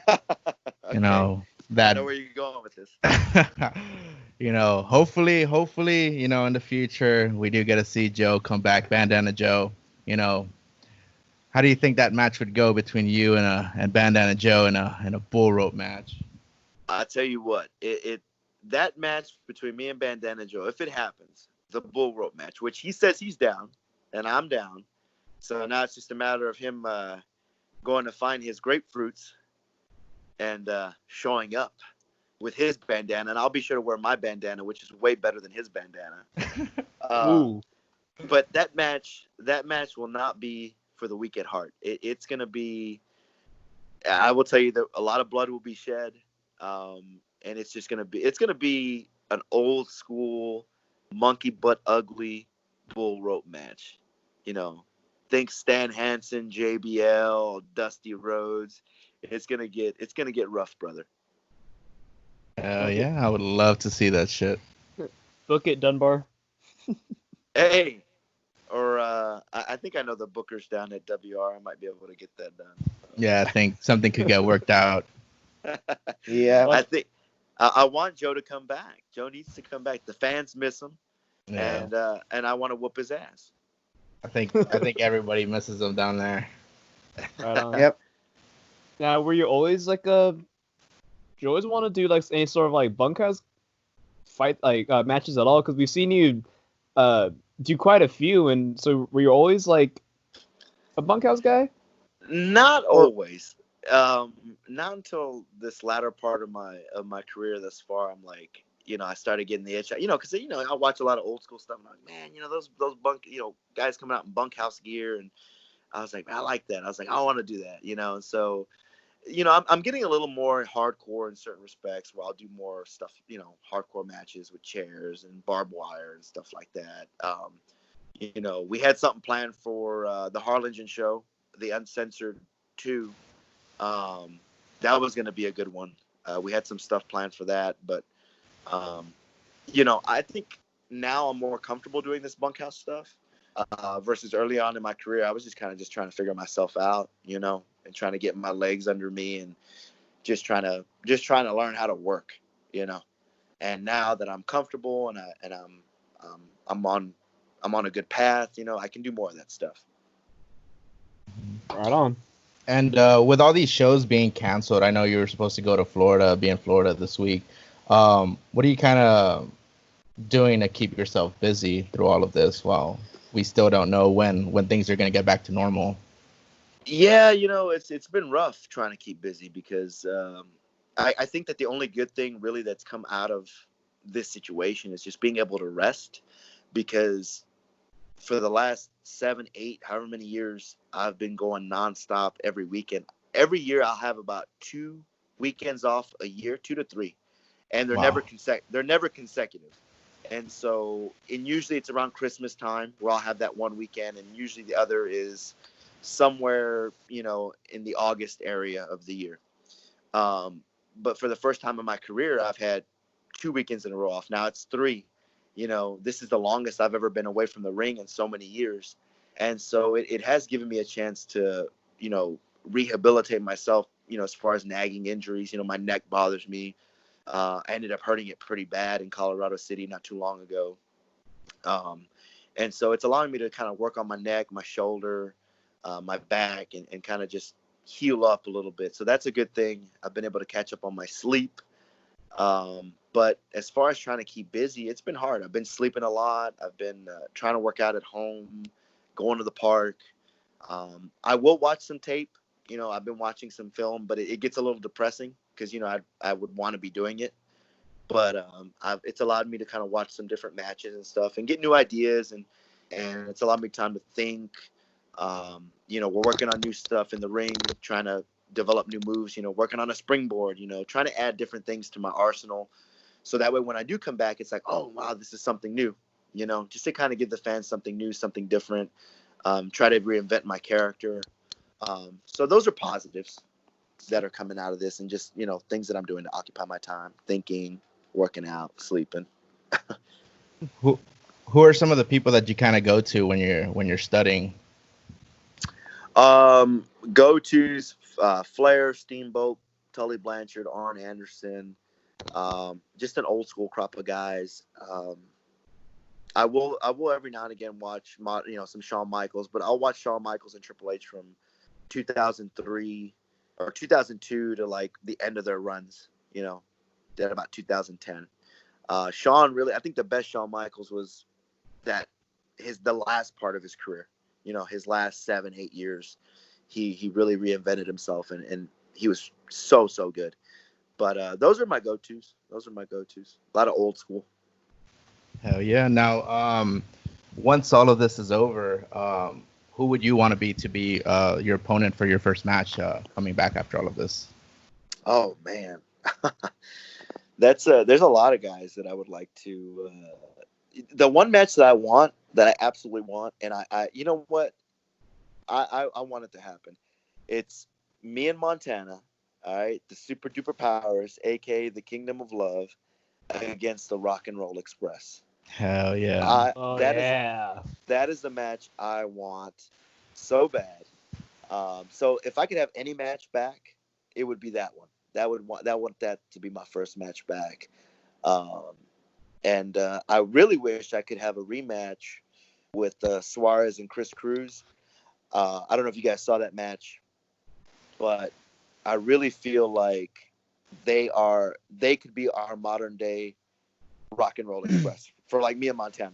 that I know where you're going with this. hopefully, in the future we do get to see Joe come back, Bandana Joe. How do you think that match would go between you and Bandana Joe in a bull rope match? I tell you what, that match between me and Bandana Joe, if it happens, the bull rope match, which he says he's down and I'm down, so now it's just a matter of him going to find his grapefruits and showing up with his bandana, and I'll be sure to wear my bandana, which is way better than his bandana. Ooh. But that match will not be for the weak at heart. It's going to be, I will tell you that a lot of blood will be shed, and it's going to be an old school monkey butt ugly bull rope match. Think Stan Hansen, JBL, Dusty Rhodes. It's gonna get rough, brother. Yeah, I would love to see that shit. Book it, Dunbar. Hey, or I think I know the bookers down at WR. I might be able to get that done. Yeah, I think something could get worked out. Yeah. I think I want Joe to come back. Joe needs to come back. The fans miss him, Yeah. and I want to whoop his ass. I think everybody misses him down there. Right on. Yep. Now, were you always like do you always want to do like any sort of like bunkhouse fight like matches at all? Because we've seen you do quite a few, and so were you always like a bunkhouse guy? Not always. Not until this latter part of my career thus far. I'm like, I started getting the itch. Because I watch a lot of old school stuff. I'm like, man, those bunk, guys coming out in bunkhouse gear, and I was like, I like that. I was like, I want to do that. And so, I'm getting a little more hardcore in certain respects, where I'll do more stuff, hardcore matches with chairs and barbed wire and stuff like that. We had something planned for the Harlingen show, the Uncensored 2. That was going to be a good one. We had some stuff planned for that, but I think now I'm more comfortable doing this bunkhouse stuff versus early on in my career. I was just trying to figure myself out, and trying to get my legs under me and just trying to learn how to work, And now that I'm comfortable and I'm on a good path, I can do more of that stuff. Right on. And with all these shows being canceled, I know you were supposed to go to Florida, be in Florida this week. What are you kind of doing to keep yourself busy through all of this while we still don't know when things are going to get back to normal? Yeah, it's been rough trying to keep busy because I think that the only good thing really that's come out of this situation is just being able to rest, because for the last 7, 8, however many years, I've been going nonstop every weekend. Every year I'll have about 2 weekends off a year, 2 to 3, and they're never consecutive. And so, usually it's around Christmas time where I'll have that one weekend, and usually the other is somewhere, in the August area of the year. but for the first time in my career, I've had 2 weekends in a row off. Now it's 3. This is the longest I've ever been away from the ring in so many years. And so it has given me a chance to, rehabilitate myself, as far as nagging injuries. My neck bothers me. I ended up hurting it pretty bad in Colorado City not too long ago. And so it's allowing me to kind of work on my neck, my shoulder, my back, and kind of just heal up a little bit. So that's a good thing. I've been able to catch up on my sleep. But as far as trying to keep busy, it's been hard. I've been sleeping a lot. I've been trying to work out at home, going to the park. I will watch some tape. I've been watching some film, but it gets a little depressing because, I would want to be doing it. But it's allowed me to kind of watch some different matches and stuff and get new ideas. And it's allowed me time to think. We're working on new stuff in the ring, trying to develop new moves, working on a springboard, trying to add different things to my arsenal. So that way, when I do come back, it's like, oh, wow, this is something new, just to kind of give the fans something new, something different, try to reinvent my character. So those are positives that are coming out of this, and just, things that I'm doing to occupy my time, thinking, working out, sleeping. Who are some of the people that you kind of go to when you're studying? Go-tos, Flair, Steamboat, Tully Blanchard, Arn Anderson, just an old school crop of guys. I will every now and again watch some Shawn Michaels, but I'll watch Shawn Michaels and Triple H from 2003 or 2002 to like the end of their runs, at about 2010. Shawn, really, I think the best Shawn Michaels was the last part of his career. His last 7-8 years, he really reinvented himself, and he was so good. But those are my go-tos. A lot of old school. Hell yeah! Now, once all of this is over, who would you want to be your opponent for your first match coming back after all of this? Oh man, there's a lot of guys that I would like to. The one match that I absolutely want, and I you know what, I want it to happen. It's me and Montana, all right, the Super Duper Powers, aka the Kingdom of Love, against the Rock and Roll Express. Hell yeah! That is the match I want so bad. So if I could have any match back, it would be that one. I want that to be my first match back. And I really wish I could have a rematch with Suarez and Chris Cruz. I don't know if you guys saw that match, but I really feel like they could be our modern day Rock and Roll Express for like me and Montana.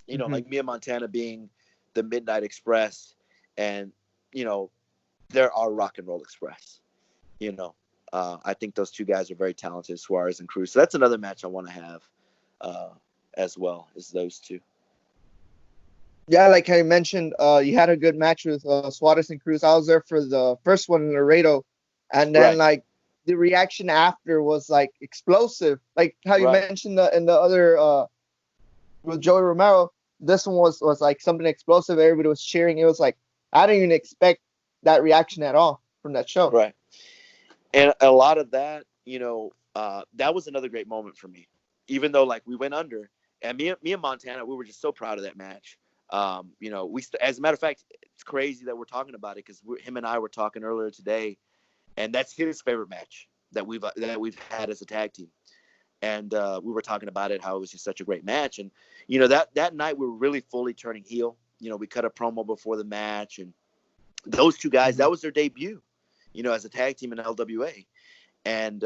Like me and Montana being the Midnight Express, and they're our Rock and Roll Express. I think those two guys are very talented, Suarez and Cruz. So that's another match I want to have as well as those two. Yeah, like I mentioned, you had a good match with Suarez and Cruz. I was there for the first one in Laredo, and then like the reaction after was like explosive. Like how you mentioned in the other with Joey Romero, this one was like something explosive. Everybody was cheering. It was like I didn't even expect that reaction at all from that show. Right. And a lot of that, that was another great moment for me. Even though like we went under, and me and Montana, we were just so proud of that match. As a matter of fact, it's crazy that we're talking about it because him and I were talking earlier today, and that's his favorite match that we've had as a tag team. And we were talking about it, how it was just such a great match. And that night we were really fully turning heel. We cut a promo before the match, and those two guys, that was their debut, as a tag team in LWA. And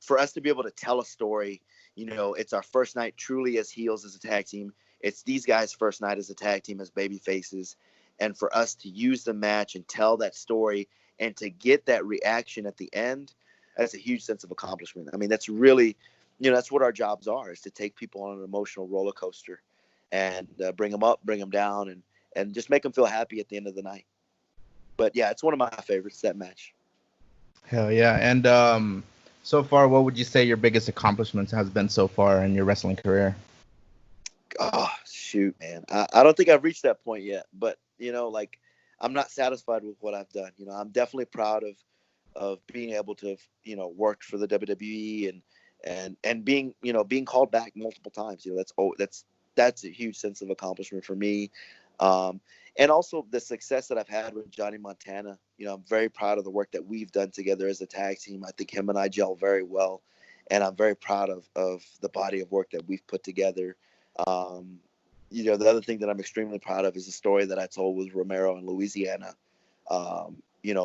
for us to be able to tell a story, it's our first night truly as heels as a tag team. It's these guys' first night as a tag team as baby faces. And for us to use the match and tell that story and to get that reaction at the end, that's a huge sense of accomplishment. I mean, that's really, that's what our jobs are, is to take people on an emotional roller coaster and bring them up, bring them down, and just make them feel happy at the end of the night. But yeah, it's one of my favorites, that match. Hell yeah. And so far, what would you say your biggest accomplishments has been so far in your wrestling career? Oh, shoot, man. I don't think I've reached that point yet, but, I'm not satisfied with what I've done. I'm definitely proud of being able to have, worked for the WWE and being, being called back multiple times. That's a huge sense of accomplishment for me. Um, and also the success that I've had with Johnny Montana. I'm very proud of the work that we've done together as a tag team. I think him and I gel very well, and I'm very proud of the body of work that we've put together. Um, the other thing that I'm extremely proud of is the story that I told with Romero in Louisiana.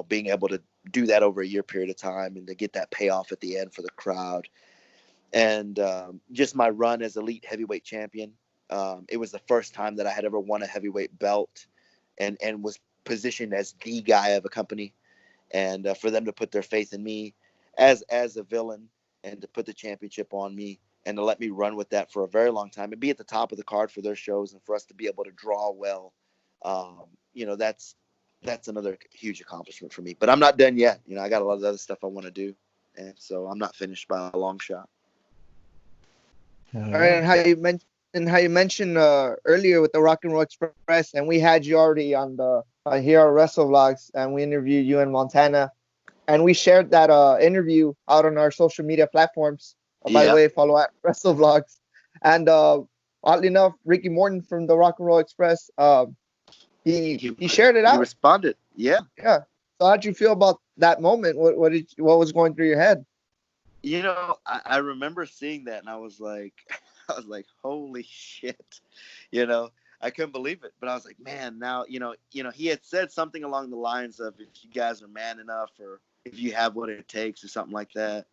Being able to do that over a year period of time and to get that payoff at the end for the crowd. And just my run as elite heavyweight champion. It was the first time that I had ever won a heavyweight belt and was positioned as the guy of a company. And for them to put their faith in me as a villain and to put the championship on me and to let me run with that for a very long time and be at the top of the card for their shows and for us to be able to draw well, that's another huge accomplishment for me. But I'm not done yet. I got a lot of other stuff I want to do, and so I'm not finished by a long shot. All right, and how you mentioned earlier with the Rock and Roll Express, and we had you already on the here on Wrestlevlogs, and we interviewed you in Montana, and we shared that interview out on our social media platforms. By the way, follow at Wrestlevlogs, and oddly enough, Ricky Morton from the Rock and Roll Express, he shared it out. He responded, yeah. So how'd you feel about that moment? What was going through your head? I remember seeing that and I was like, holy shit, I couldn't believe it. But I was like, man, now, he had said something along the lines of, if you guys are man enough or if you have what it takes or something like that.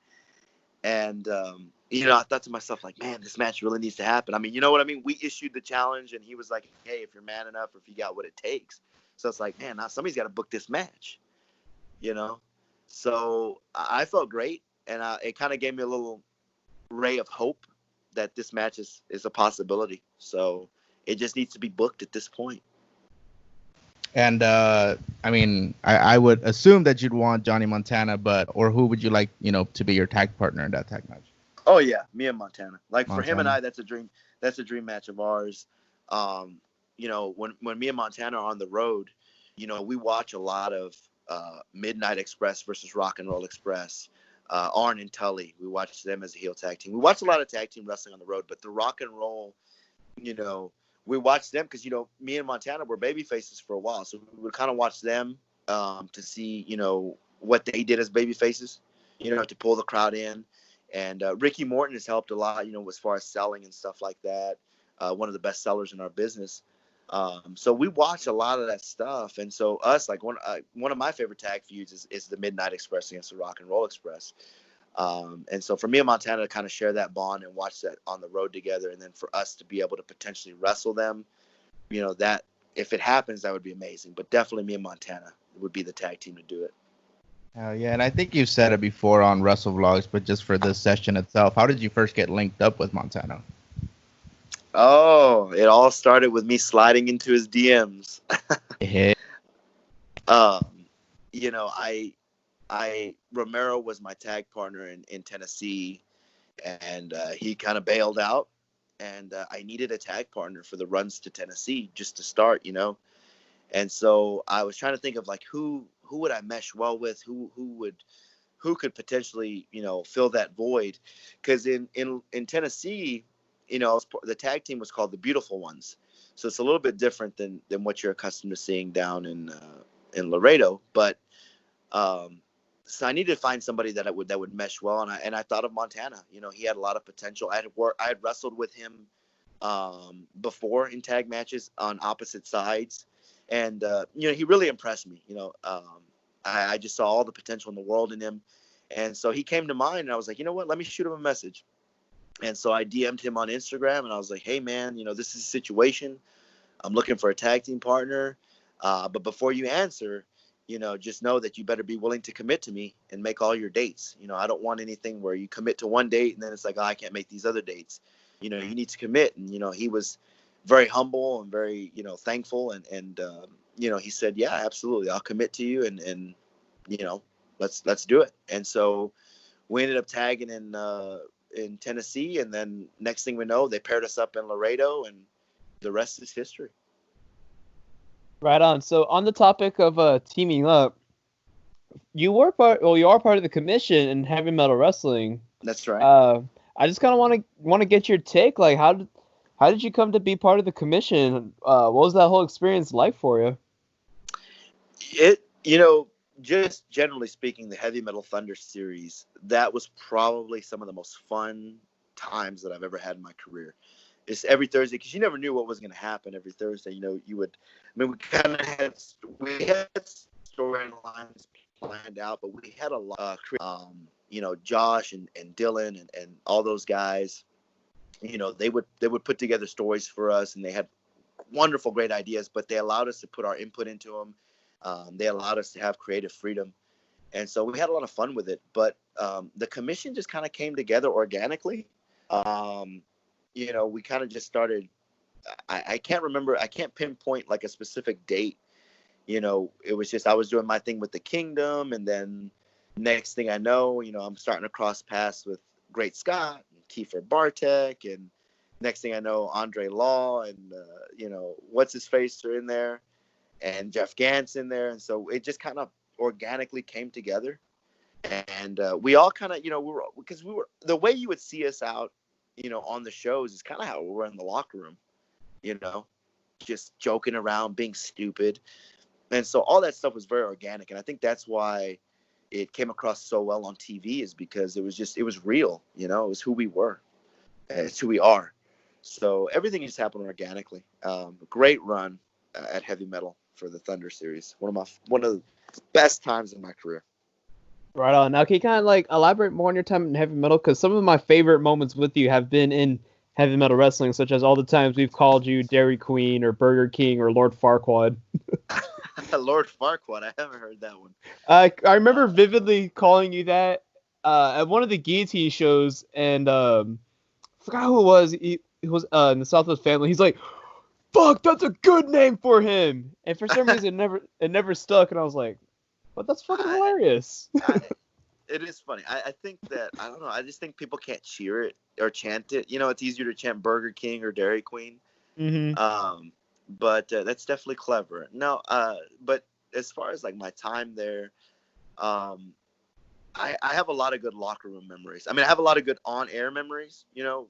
And, I thought to myself, like, man, this match really needs to happen. I mean, you know what I mean? We issued the challenge and he was like, hey, if you're man enough or if you got what it takes. So it's like, man, now somebody's got to book this match, So I felt great. And it kind of gave me a little ray of hope that this match is a possibility. So it just needs to be booked at this point. And I mean, I would assume that you'd want Johnny Montana, or who would you like, to be your tag partner in that tag match? Oh yeah, me and Montana. Like for him and I, that's a dream match of ours. When me and Montana are on the road, we watch a lot of Midnight Express versus Rock and Roll Express. Arn and Tully, we watch them as a heel tag team. We watch a lot of tag team wrestling on the road, but the Rock and Roll, we watch them because, me and Montana were baby faces for a while. So we would kind of watch them to see, what they did as baby faces, to pull the crowd in. And Ricky Morton has helped a lot, as far as selling and stuff like that. One of the best sellers in our business. So we watch a lot of that stuff. And so us, like one of my favorite tag feuds is the Midnight Express against the Rock and Roll Express. And so for me and Montana to kind of share that bond and watch that on the road together, and then for us to be able to potentially wrestle them, that if it happens, that would be amazing. But definitely me and Montana would be the tag team to do it. Yeah, and I think you've said it before on Wrestlevlogs, but just for this session itself, how did you first get linked up with Montana? Oh, it all started with me sliding into his DMs. Romero was my tag partner in Tennessee, and he kind of bailed out, and I needed a tag partner for the runs to Tennessee just to start, And so I was trying to think of like who would I mesh well with, who could potentially, fill that void, because in Tennessee, the tag team was called the Beautiful Ones, so it's a little bit different than what you're accustomed to seeing down in Laredo. But so I needed to find somebody that would mesh well, and I thought of Montana. He had a lot of potential. I had wrestled with him before in tag matches on opposite sides, and he really impressed me. I just saw all the potential in the world in him, and so he came to mind, and I was like, you know what, let me shoot him a message. And so I DM'd him on Instagram, and I was like, hey man, this is a situation. I'm looking for a tag team partner, but before you answer, just know that you better be willing to commit to me and make all your dates. I don't want anything where you commit to one date and then it's like, oh, I can't make these other dates. You need to commit. And he was very humble and very thankful, and he said, yeah, absolutely, I'll commit to you, and let's do it. And so we ended up tagging in Tennessee, and then next thing we know, they paired us up in Laredo, and the rest is history. Right on. So on the topic of teaming up, You were part. Well, you are part of the commission in heavy metal wrestling. That's right. I just kind of want to get your take. Like, how did you come to be part of the commission? What was that whole experience like for you? Just generally speaking, the Heavy Metal Thunder series, that was probably some of the most fun times that I've ever had in my career. It's every Thursday, because you never knew what was going to happen every Thursday. We had storylines planned out, but we had a lot. Josh and Dylan and all those guys, they would put together stories for us, and they had wonderful, great ideas, but they allowed us to put our input into them. They allowed us to have creative freedom. And so we had a lot of fun with it. But the commission just kind of came together organically. We kind of just started. I can't pinpoint like a specific date. It was just I was doing my thing with the Kingdom. And then next thing I know, I'm starting to cross paths with Great Scott and Kiefer Bartek. And next thing I know, Andre Law and, what's his face are in there. And Jeff Gant's in there. And so it just kind of organically came together. And we all kind of, because we were, the way you would see us out, on the shows is kind of how we were in the locker room, just joking around, being stupid. And so all that stuff was very organic. And I think that's why it came across so well on TV, is because it was real, it was who we were. It's who we are. So everything just happened organically. Great run at Heavy Metal for the Thunder series. One of the best times in my career. Right on. Now, can you kind of like elaborate more on your time in heavy metal? Because some of my favorite moments with you have been in heavy metal wrestling, such as all the times we've called you Dairy Queen or Burger King or Lord Farquaad. Lord Farquaad, I haven't heard that one. I remember vividly calling you that at one of the guillotine shows, and forgot who it was. He was in the Southwest Family. He's like, "Fuck, that's a good name for him." And for some reason, it never stuck. And I was like, "But that's fucking hilarious." It is funny. I think that, I don't know, I just think people can't cheer it or chant it. It's easier to chant Burger King or Dairy Queen. Mm-hmm. But that's definitely clever. No, but as far as like my time there, I have a lot of good locker room memories. I mean, I have a lot of good on-air memories,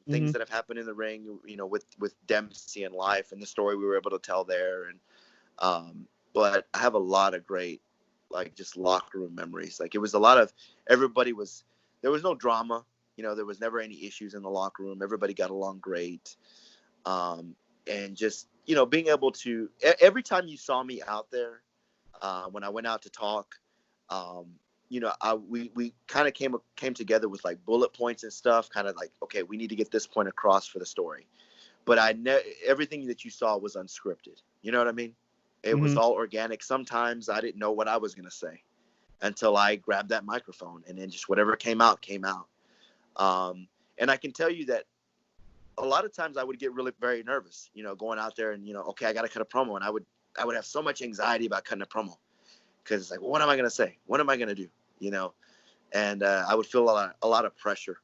things that have happened in the ring, with Dempsey and life and the story we were able to tell there. And but I have a lot of great, like, just locker room memories. Like, it was a lot of, there was no drama. There was never any issues in the locker room. Everybody got along great. And just, being able to, every time you saw me out there, when I went out to talk, we kind of came together with like bullet points and stuff, kind of like, okay, we need to get this point across for the story. But everything that you saw was unscripted. You know what I mean? It was all organic. Sometimes I didn't know what I was going to say until I grabbed that microphone, and then just whatever came out, came out. And I can tell you that a lot of times I would get really very nervous, going out there and, okay, I got to cut a promo. And I would have so much anxiety about cutting a promo, because it's like, well, what am I going to say? What am I going to do? And I would feel a lot of pressure.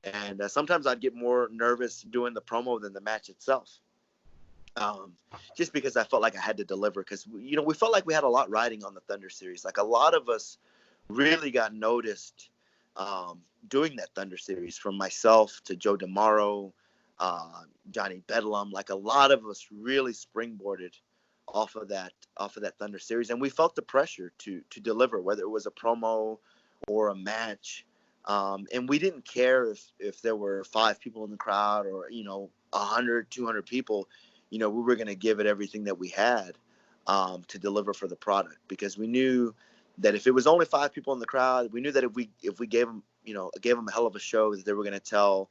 And sometimes I'd get more nervous doing the promo than the match itself. Just because I felt like I had to deliver, because, we felt like we had a lot riding on the Thunder series. Like, a lot of us really got noticed doing that Thunder series, from myself to Joe DeMauro, Johnny Bedlam. Like, a lot of us really springboarded off of that Thunder series, and we felt the pressure to deliver, whether it was a promo or a match. And we didn't care if there were 5 people in the crowd or 100, 200 people. We were going to give it everything that we had to deliver for the product, because we knew that if it was only 5 people in the crowd, we knew that if we gave them a hell of a show, that they were going to tell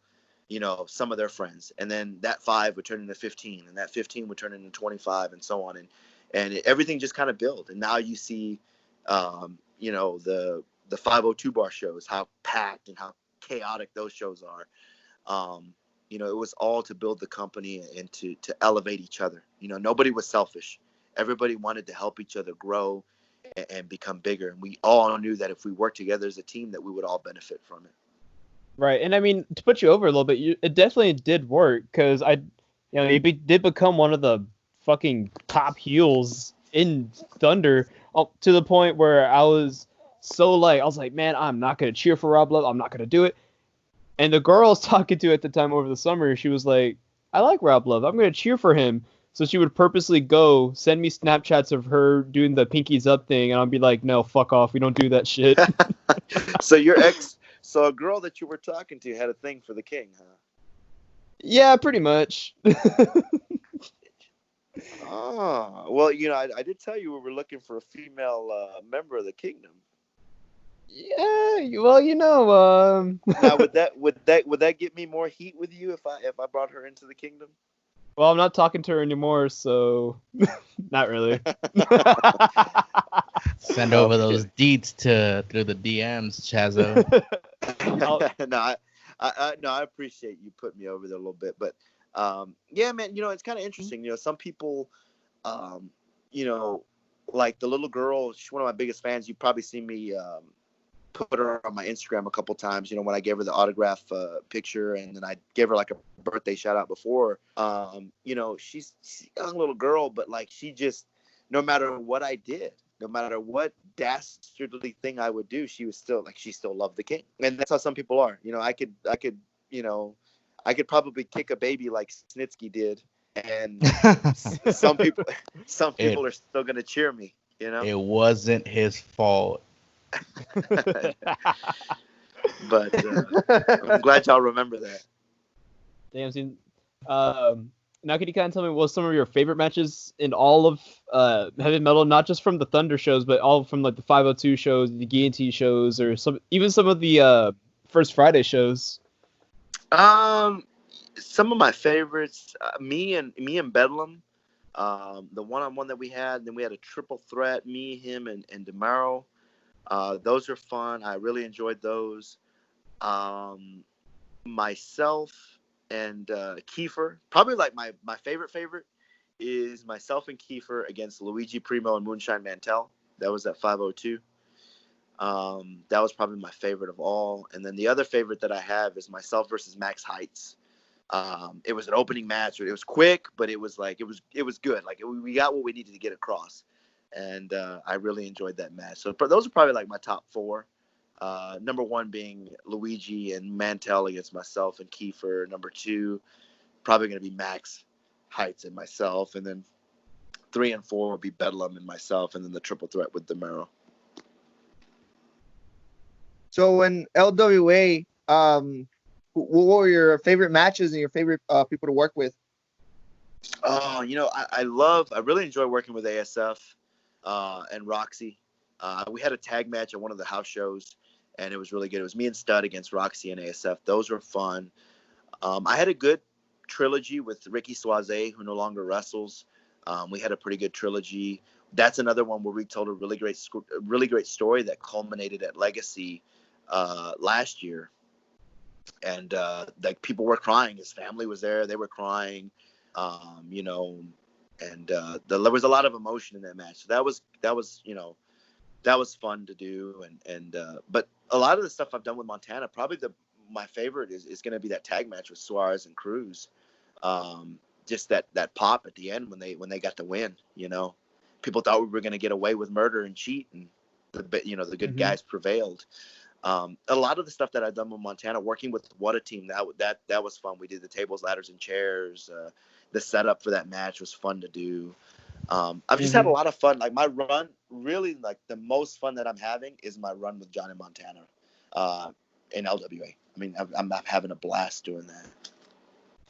some of their friends, and then that 5 would turn into 15, and that 15 would turn into 25, and so on, and everything just kind of built. And now you see the 502 bar shows, how packed and how chaotic those shows are. It was all to build the company and to elevate each other. Nobody was selfish. Everybody wanted to help each other grow and become bigger. And we all knew that if we worked together as a team, that we would all benefit from it. Right. And I mean, to put you over a little bit, it definitely did work, because you did become one of the fucking top heels in Thunder, to the point where I was so like, I was like, man, I'm not gonna cheer for Rob Love. I'm not gonna do it. And the girl I was talking to at the time over the summer, she was like, I like Rob Love. I'm gonna cheer for him. So she would purposely go send me Snapchats of her doing the pinkies up thing, and I'll be like, no, fuck off. We don't do that shit. So a girl that you were talking to had a thing for the king, huh? Yeah, pretty much. Oh, well, I did tell you we were looking for a female member of the kingdom. Yeah, well, Now, would that get me more heat with you if I brought her into the kingdom? well, I'm not talking to her anymore, so not really. Send over those deets through the DMs, Chazo. No, I appreciate you putting me over there a little bit, but yeah, man, it's kind of interesting. Some people, like the little girl, she's one of my biggest fans. You've probably seen me put her on my Instagram a couple times, when I gave her the autograph picture, and then I gave her like a birthday shout out before. She's a young little girl, but like she just, no matter what I did, no matter what dastardly thing I would do, she still loved the king. And that's how some people are. I could probably kick a baby like Snitsky did, and some people are still gonna cheer me. It wasn't his fault. But I'm glad y'all remember that. Damn, now can you kind of tell me what some of your favorite matches in all of heavy metal, not just from the Thunder shows, but all from like the 502 shows, the Guillotine shows, or some of the First Friday shows? Some of my favorites, me and Bedlam, the one-on-one that we had. Then we had a triple threat, me, him, and DeMaro. Those are fun. I really enjoyed those. Myself and Kiefer, probably like my favorite is myself and Kiefer against Luigi Primo and Moonshine Mantel. That was at 502. That was probably my favorite of all. And then the other favorite that I have is myself versus Max Heights. It was an opening match. It was quick, but it was good. Like we got what we needed to get across. And I really enjoyed that match. So those are probably like my top four. Number one being Luigi and Mantel against myself and Kiefer. Number two, probably going to be Max Heights and myself. And then 3 and 4 would be Bedlam and myself. And then the triple threat with DeMero. So in LWA, what were your favorite matches and your favorite people to work with? Oh, I really enjoy working with ASF and Roxy. We had a tag match at one of the house shows, and it was really good. It was me and Stud against Roxy and ASF. Those were fun. I had a good trilogy with Ricky Suave, who no longer wrestles. We had a pretty good trilogy. That's another one where we told a really great story that culminated at Legacy last year. And like people were crying. His family was there. They were crying, and there was a lot of emotion in that match. So that was fun to do. And but a lot of the stuff I've done with Montana, probably my favorite is going to be that tag match with Suarez and Cruz. Just that pop at the end when they got the win. People thought we were going to get away with murder and cheat, and the good guys prevailed. A lot of the stuff that I've done with Montana, working with What a Team, that was fun. We did the tables, ladders, and chairs. The setup for that match was fun to do. I've just had a lot of fun. Like my run, really, like the most fun that I'm having is my run with Johnny Montana in LWA. I mean, I'm having a blast doing that.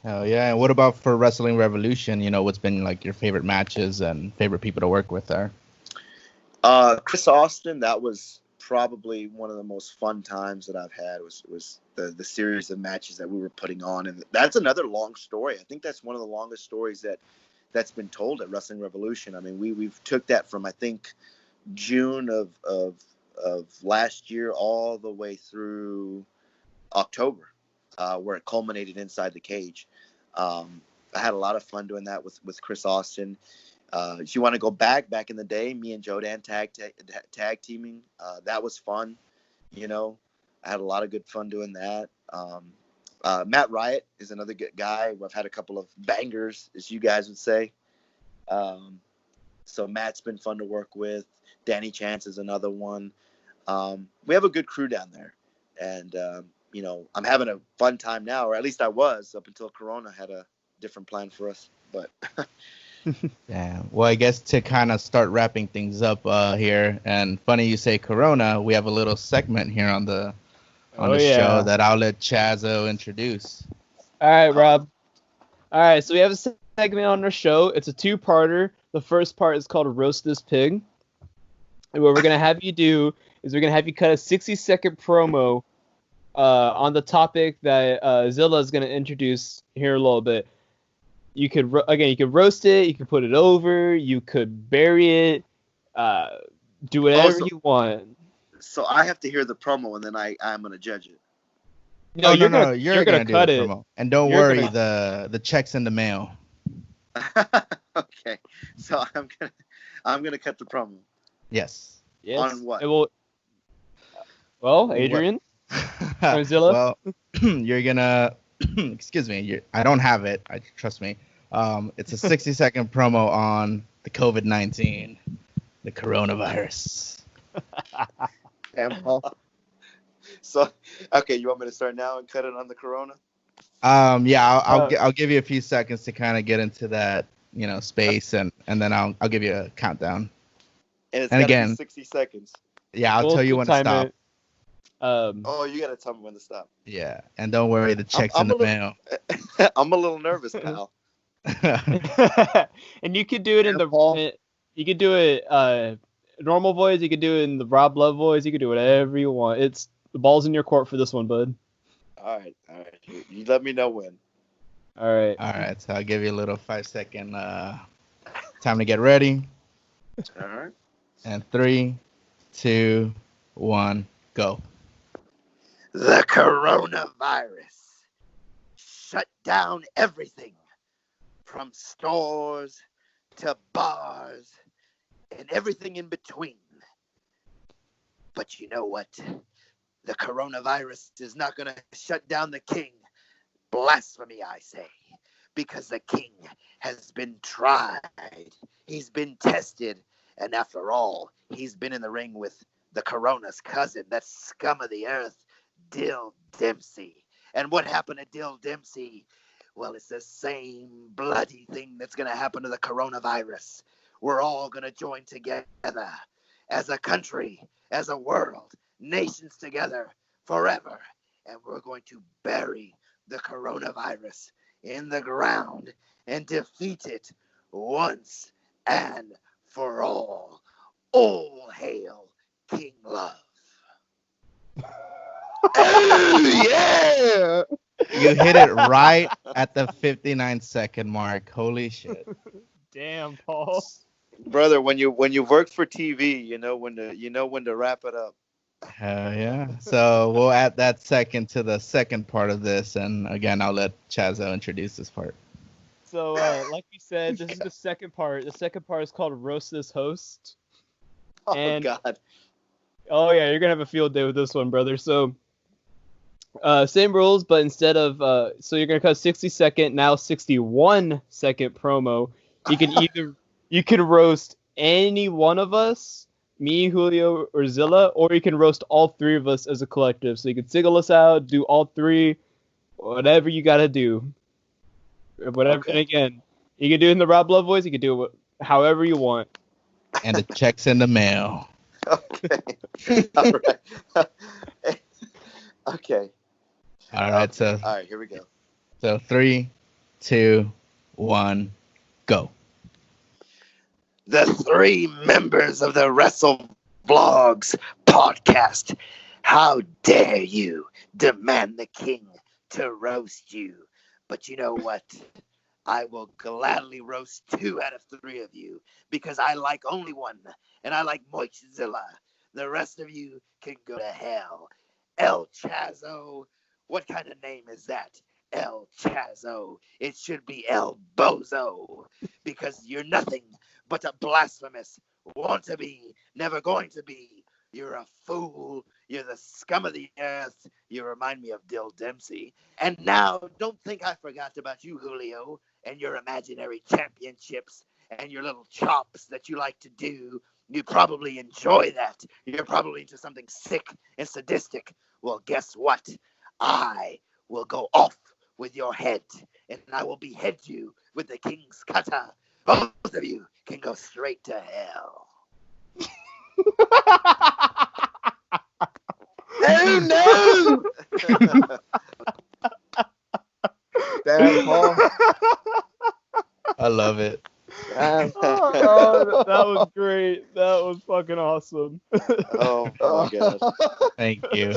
Hell yeah! And what about for Wrestling Revolution? What's been like your favorite matches and favorite people to work with there? Chris Austin, that was probably one of the most fun times that I've had was the series of matches that we were putting on. And that's another long story. I think that's one of the longest stories that's been told at Wrestling Revolution. I mean, we've took that from, I think, June of last year all the way through October, where it culminated inside the cage. I had a lot of fun doing that with Chris Austin. If you want to go back in the day, me and Jodan tag teaming, that was fun. I had a lot of good fun doing that. Matt Riot is another good guy. I've had a couple of bangers, as you guys would say. So Matt's been fun to work with. Danny Chance is another one. We have a good crew down there, and you know, I'm having a fun time now, or at least I was up until Corona had a different plan for us. But Yeah. Well, I guess to kind of start wrapping things up here, and funny you say Corona, we have a little segment here on the show that I'll let Chazo introduce. All right, Rob. All right, so we have a segment on our show. It's a two-parter. The first part is called Roast This Pig. And what we're going to have you do is we're going to have you cut a 60-second promo on the topic that Zilla is going to introduce here in a little bit. You could, you could roast it, you could put it over, you could bury it, do whatever you want. So I have to hear the promo, and then I'm going to judge it. No, you're gonna cut it. Promo. And don't worry, the check's in the mail. Okay, so I'm gonna cut the promo. Yes. On what? Well, Adrian, Zilla. Well, you're gonna. Excuse me. I don't have it. Trust me. It's a 60-second promo on the COVID-19, the coronavirus. Damn, Paul. So, okay, you want me to start now and cut it on the corona? Yeah, I'll give you a few seconds to kind of get into that, space, and then I'll give you a countdown. And it's again 60 seconds. Yeah, I'll tell you when to stop. You gotta tell me when to stop. Yeah, and don't worry, the check's in the mail. I'm a little nervous, pal. And you could do it you could do it normal voice. You could do it in the Rob Love voice. You could do whatever you want. It's the ball's in your court for this one, bud. All right. You let me know when. All right. So I'll give you a little 5-second time to get ready. All right. And 3, 2, 1, go. The coronavirus shut down everything from stores to bars and everything in between. But you know what? The coronavirus is not going to shut down the king. Blasphemy, I say, because the king has been tried. He's been tested. And after all, he's been in the ring with the corona's cousin, that scum of the earth, Dill Dempsey. And what happened to Dill Dempsey? Well, it's the same bloody thing that's going to happen to the coronavirus. We're all going to join together as a country, as a world, nations together forever. And we're going to bury the coronavirus in the ground and defeat it once and for all. All hail King Love. Yeah! You hit it right at the 59-second mark. Holy shit. Damn, Paul. Brother, when you worked for TV, you know when to wrap it up. Hell yeah. So we'll add that second to the second part of this, and again, I'll let Chazo introduce this part. So, like you said, this is the second part. The second part is called Roast This Host. Oh, God. Oh, yeah, you're going to have a field day with this one, brother. So, same rules, but instead of, so you're going to cut 60-second, now 61-second promo. You can roast any one of us, me, Julio, or Zilla, or you can roast all three of us as a collective. So you can single us out, do all three, whatever you got to do. Whatever. Okay. And again, you can do it in the Rob Love voice. You can do it however you want. And the check's in the mail. Okay. All right. Okay. All right. All right. Here we go. So 3, 2, 1, go. The 3 members of the Wrestlevlogs podcast. How dare you demand the king to roast you? But you know what? I will gladly roast 2 out of 3 of you because I like only one, and I like Moichzilla. The rest of you can go to hell. El Chazo. What kind of name is that? El Chazo. It should be El Bozo because you're nothing but a blasphemous want-to-be, never going to be. You're a fool. You're the scum of the earth. You remind me of Dill Dempsey. And now, don't think I forgot about you, Julio, and your imaginary championships and your little chops that you like to do You probably enjoy that. You're probably into something sick and sadistic. Well, guess what? I will go off with your head, and I will behead you with the king's kata. Both of you can go straight to hell. Oh no! Damn, Paul. I love it. Damn. Oh, that was great. That was fucking awesome. Oh my god. Thank you.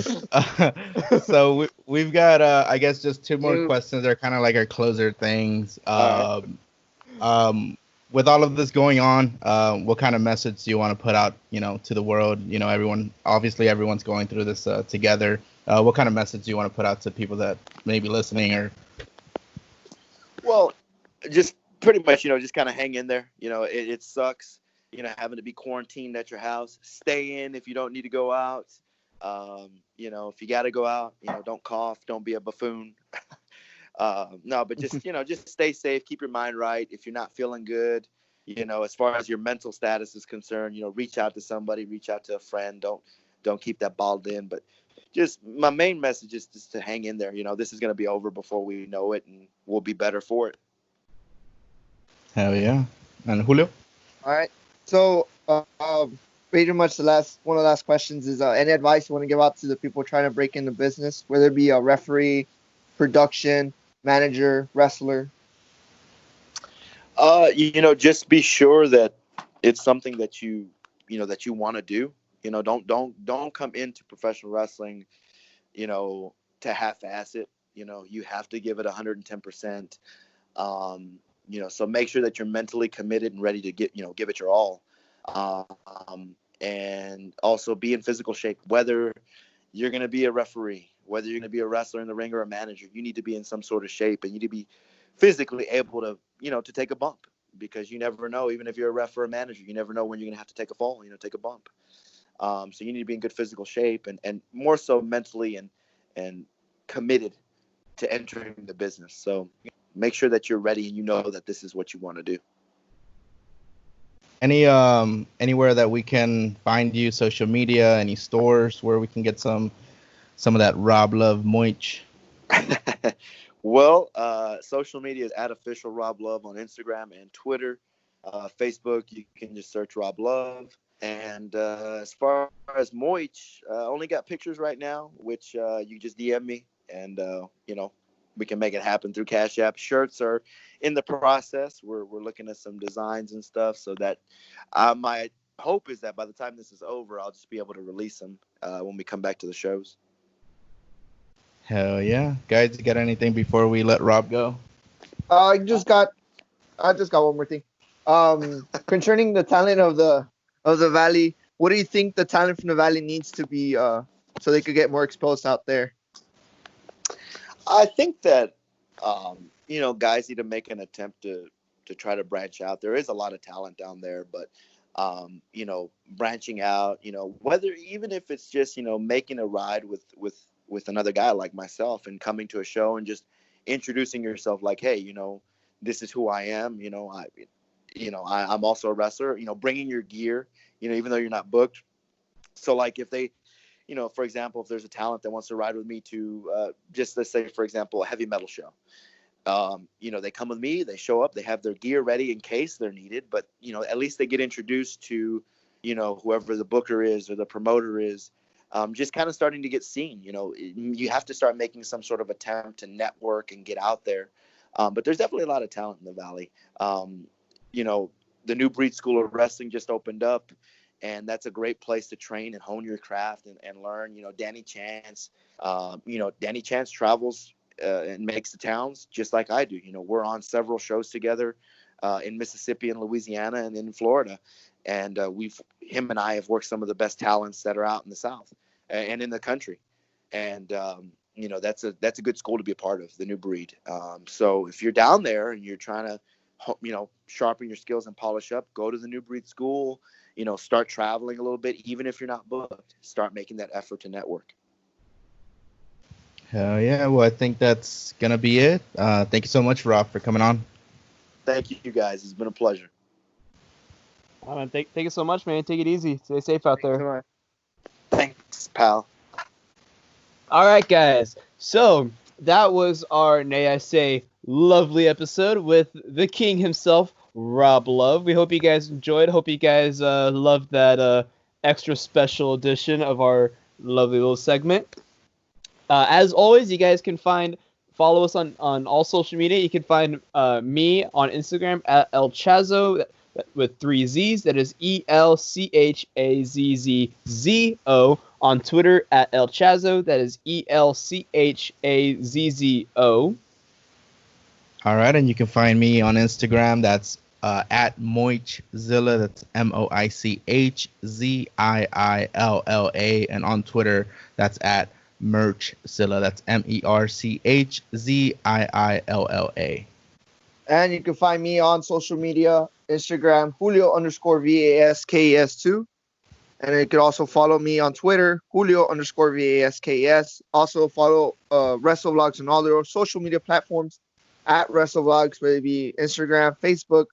We've got, I guess, just two more questions. They're kind of like our closer things. All With all of this going on, what kind of message do you want to put out, to the world? Everyone's going through this together. What kind of message do you want to put out to people that may be listening? Or Well, just pretty much, just kind of hang in there. It sucks, having to be quarantined at your house. Stay in if you don't need to go out. If you got to go out, don't cough, don't be a buffoon. No, but just, just stay safe, keep your mind right. If you're not feeling good, as far as your mental status is concerned, reach out to somebody, reach out to a friend. Don't keep that balled in. But just my main message is just to hang in there. This is going to be over before we know it, and we'll be better for it. hell yeah. And Julio? All right. So, pretty much one of the last questions is any advice you want to give out to the people trying to break into business, whether it be a referee, production, manager, wrestler? Just be sure that it's something that you want to do. Don't come into professional wrestling, to half-ass it. You have to give it 110%. So make sure that you're mentally committed and ready to give it your all. And also be in physical shape, whether you're going to be a referee, whether you're going to be a wrestler in the ring or a manager. You need to be in some sort of shape, and you need to be physically able to, to take a bump, because you never know, even if you're a ref or a manager, you never know when you're going to have to take a fall, take a bump. So you need to be in good physical shape, and more so mentally and committed to entering the business. So make sure that you're ready and you know that this is what you want to do. Anywhere that we can find you, social media, any stores where we can get some of that Rob Love moich? Well, social media is @official Rob Love on Instagram and Twitter. Facebook, you can just search Rob Love. And as far as moich, only got pictures right now, which you just DM me, and we can make it happen through Cash App. Shirts are in the process. We're looking at some designs and stuff, so that my hope is that by the time this is over, I'll just be able to release them when we come back to the shows. Hell yeah. Guys, you got anything before we let Rob go? I just got one more thing. Concerning the talent of the Valley, what do you think the talent from the Valley needs to be so they could get more exposed out there? I think that guys need to make an attempt to try to branch out. There is a lot of talent down there, but branching out, whether even if it's just making a ride with another guy like myself and coming to a show and just introducing yourself, like, hey, this is who I am. I'm also a wrestler. Bringing your gear. Even though you're not booked. So like if they, for example, if there's a talent that wants to ride with me to just, let's say, for example, a heavy metal show, they come with me, they show up, they have their gear ready in case they're needed, but, at least they get introduced to, whoever the booker is or the promoter is, just kind of starting to get seen. You have to start making some sort of attempt to network and get out there. But there's definitely a lot of talent in the Valley. The New Breed School of Wrestling just opened up, and that's a great place to train and hone your craft and learn. Danny Chance travels and makes the towns just like I do. We're on several shows together in Mississippi and Louisiana and in Florida, and him and I have worked some of the best talents that are out in the South and in the country, and that's a good school to be a part of, the New Breed. So if you're down there and you're trying to sharpen your skills and polish up, go to the New Breed School, start traveling a little bit. Even if you're not booked, start making that effort to network. Hell yeah. Well, I think that's going to be it. Thank you so much, Rob, for coming on. Thank you, guys. It's been a pleasure. Thank you so much, man. Take it easy. Stay safe out there. So much. Thanks, pal. All right, guys. So that was our, nay, I say, lovely episode with the king himself, Rob Love. We hope you guys enjoyed. Hope you guys loved that extra special edition of our lovely little segment. As always, you guys can follow us on all social media. You can find me on Instagram at El Chazo with 3 Z's. That is ELCHAZZZO. On Twitter at El Chazo. That is ELCHAZZO. All right, and you can find me on Instagram. That's at Moichzilla. That's MoichZilla. And on Twitter, that's at Merchzilla. That's MERCHZIILLA. And you can find me on social media, Instagram, Julio_VASKES2. And you can also follow me on Twitter, Julio_VASKES. Also follow Wrestlevlogs on all their social media platforms at Wrestlevlogs, whether it be Instagram, Facebook,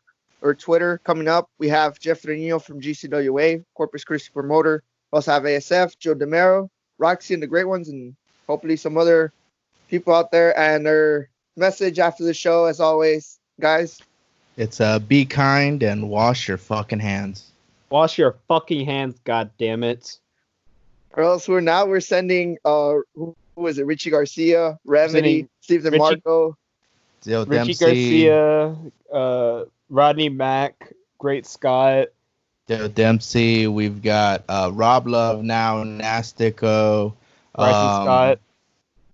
or Twitter. Coming up, we have Jeff Renino from GCW Wave, Corpus Christi Promoter. We also have ASF, Joe DeMero, Roxy and the Great Ones, and hopefully some other people out there. And their message after the show, as always, guys. It's be kind and wash your fucking hands. Wash your fucking hands, god damn it. Or else we're sending who was it? Richie Garcia, Remedy, Steve DeMarco, Joe Richie Dempsey, Garcia, Rodney Mack, Great Scott. Joe Dempsey. We've got Rob Love now, Nastico,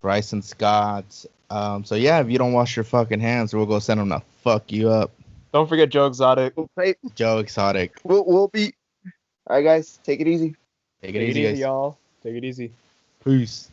Bryson Scott. So yeah, if you don't wash your fucking hands, we'll go send them to fuck you up. Don't forget Joe Exotic. Joe Exotic. We'll be. All right, guys, take it easy. Take it easy, guys. y'all. Take it easy. Peace.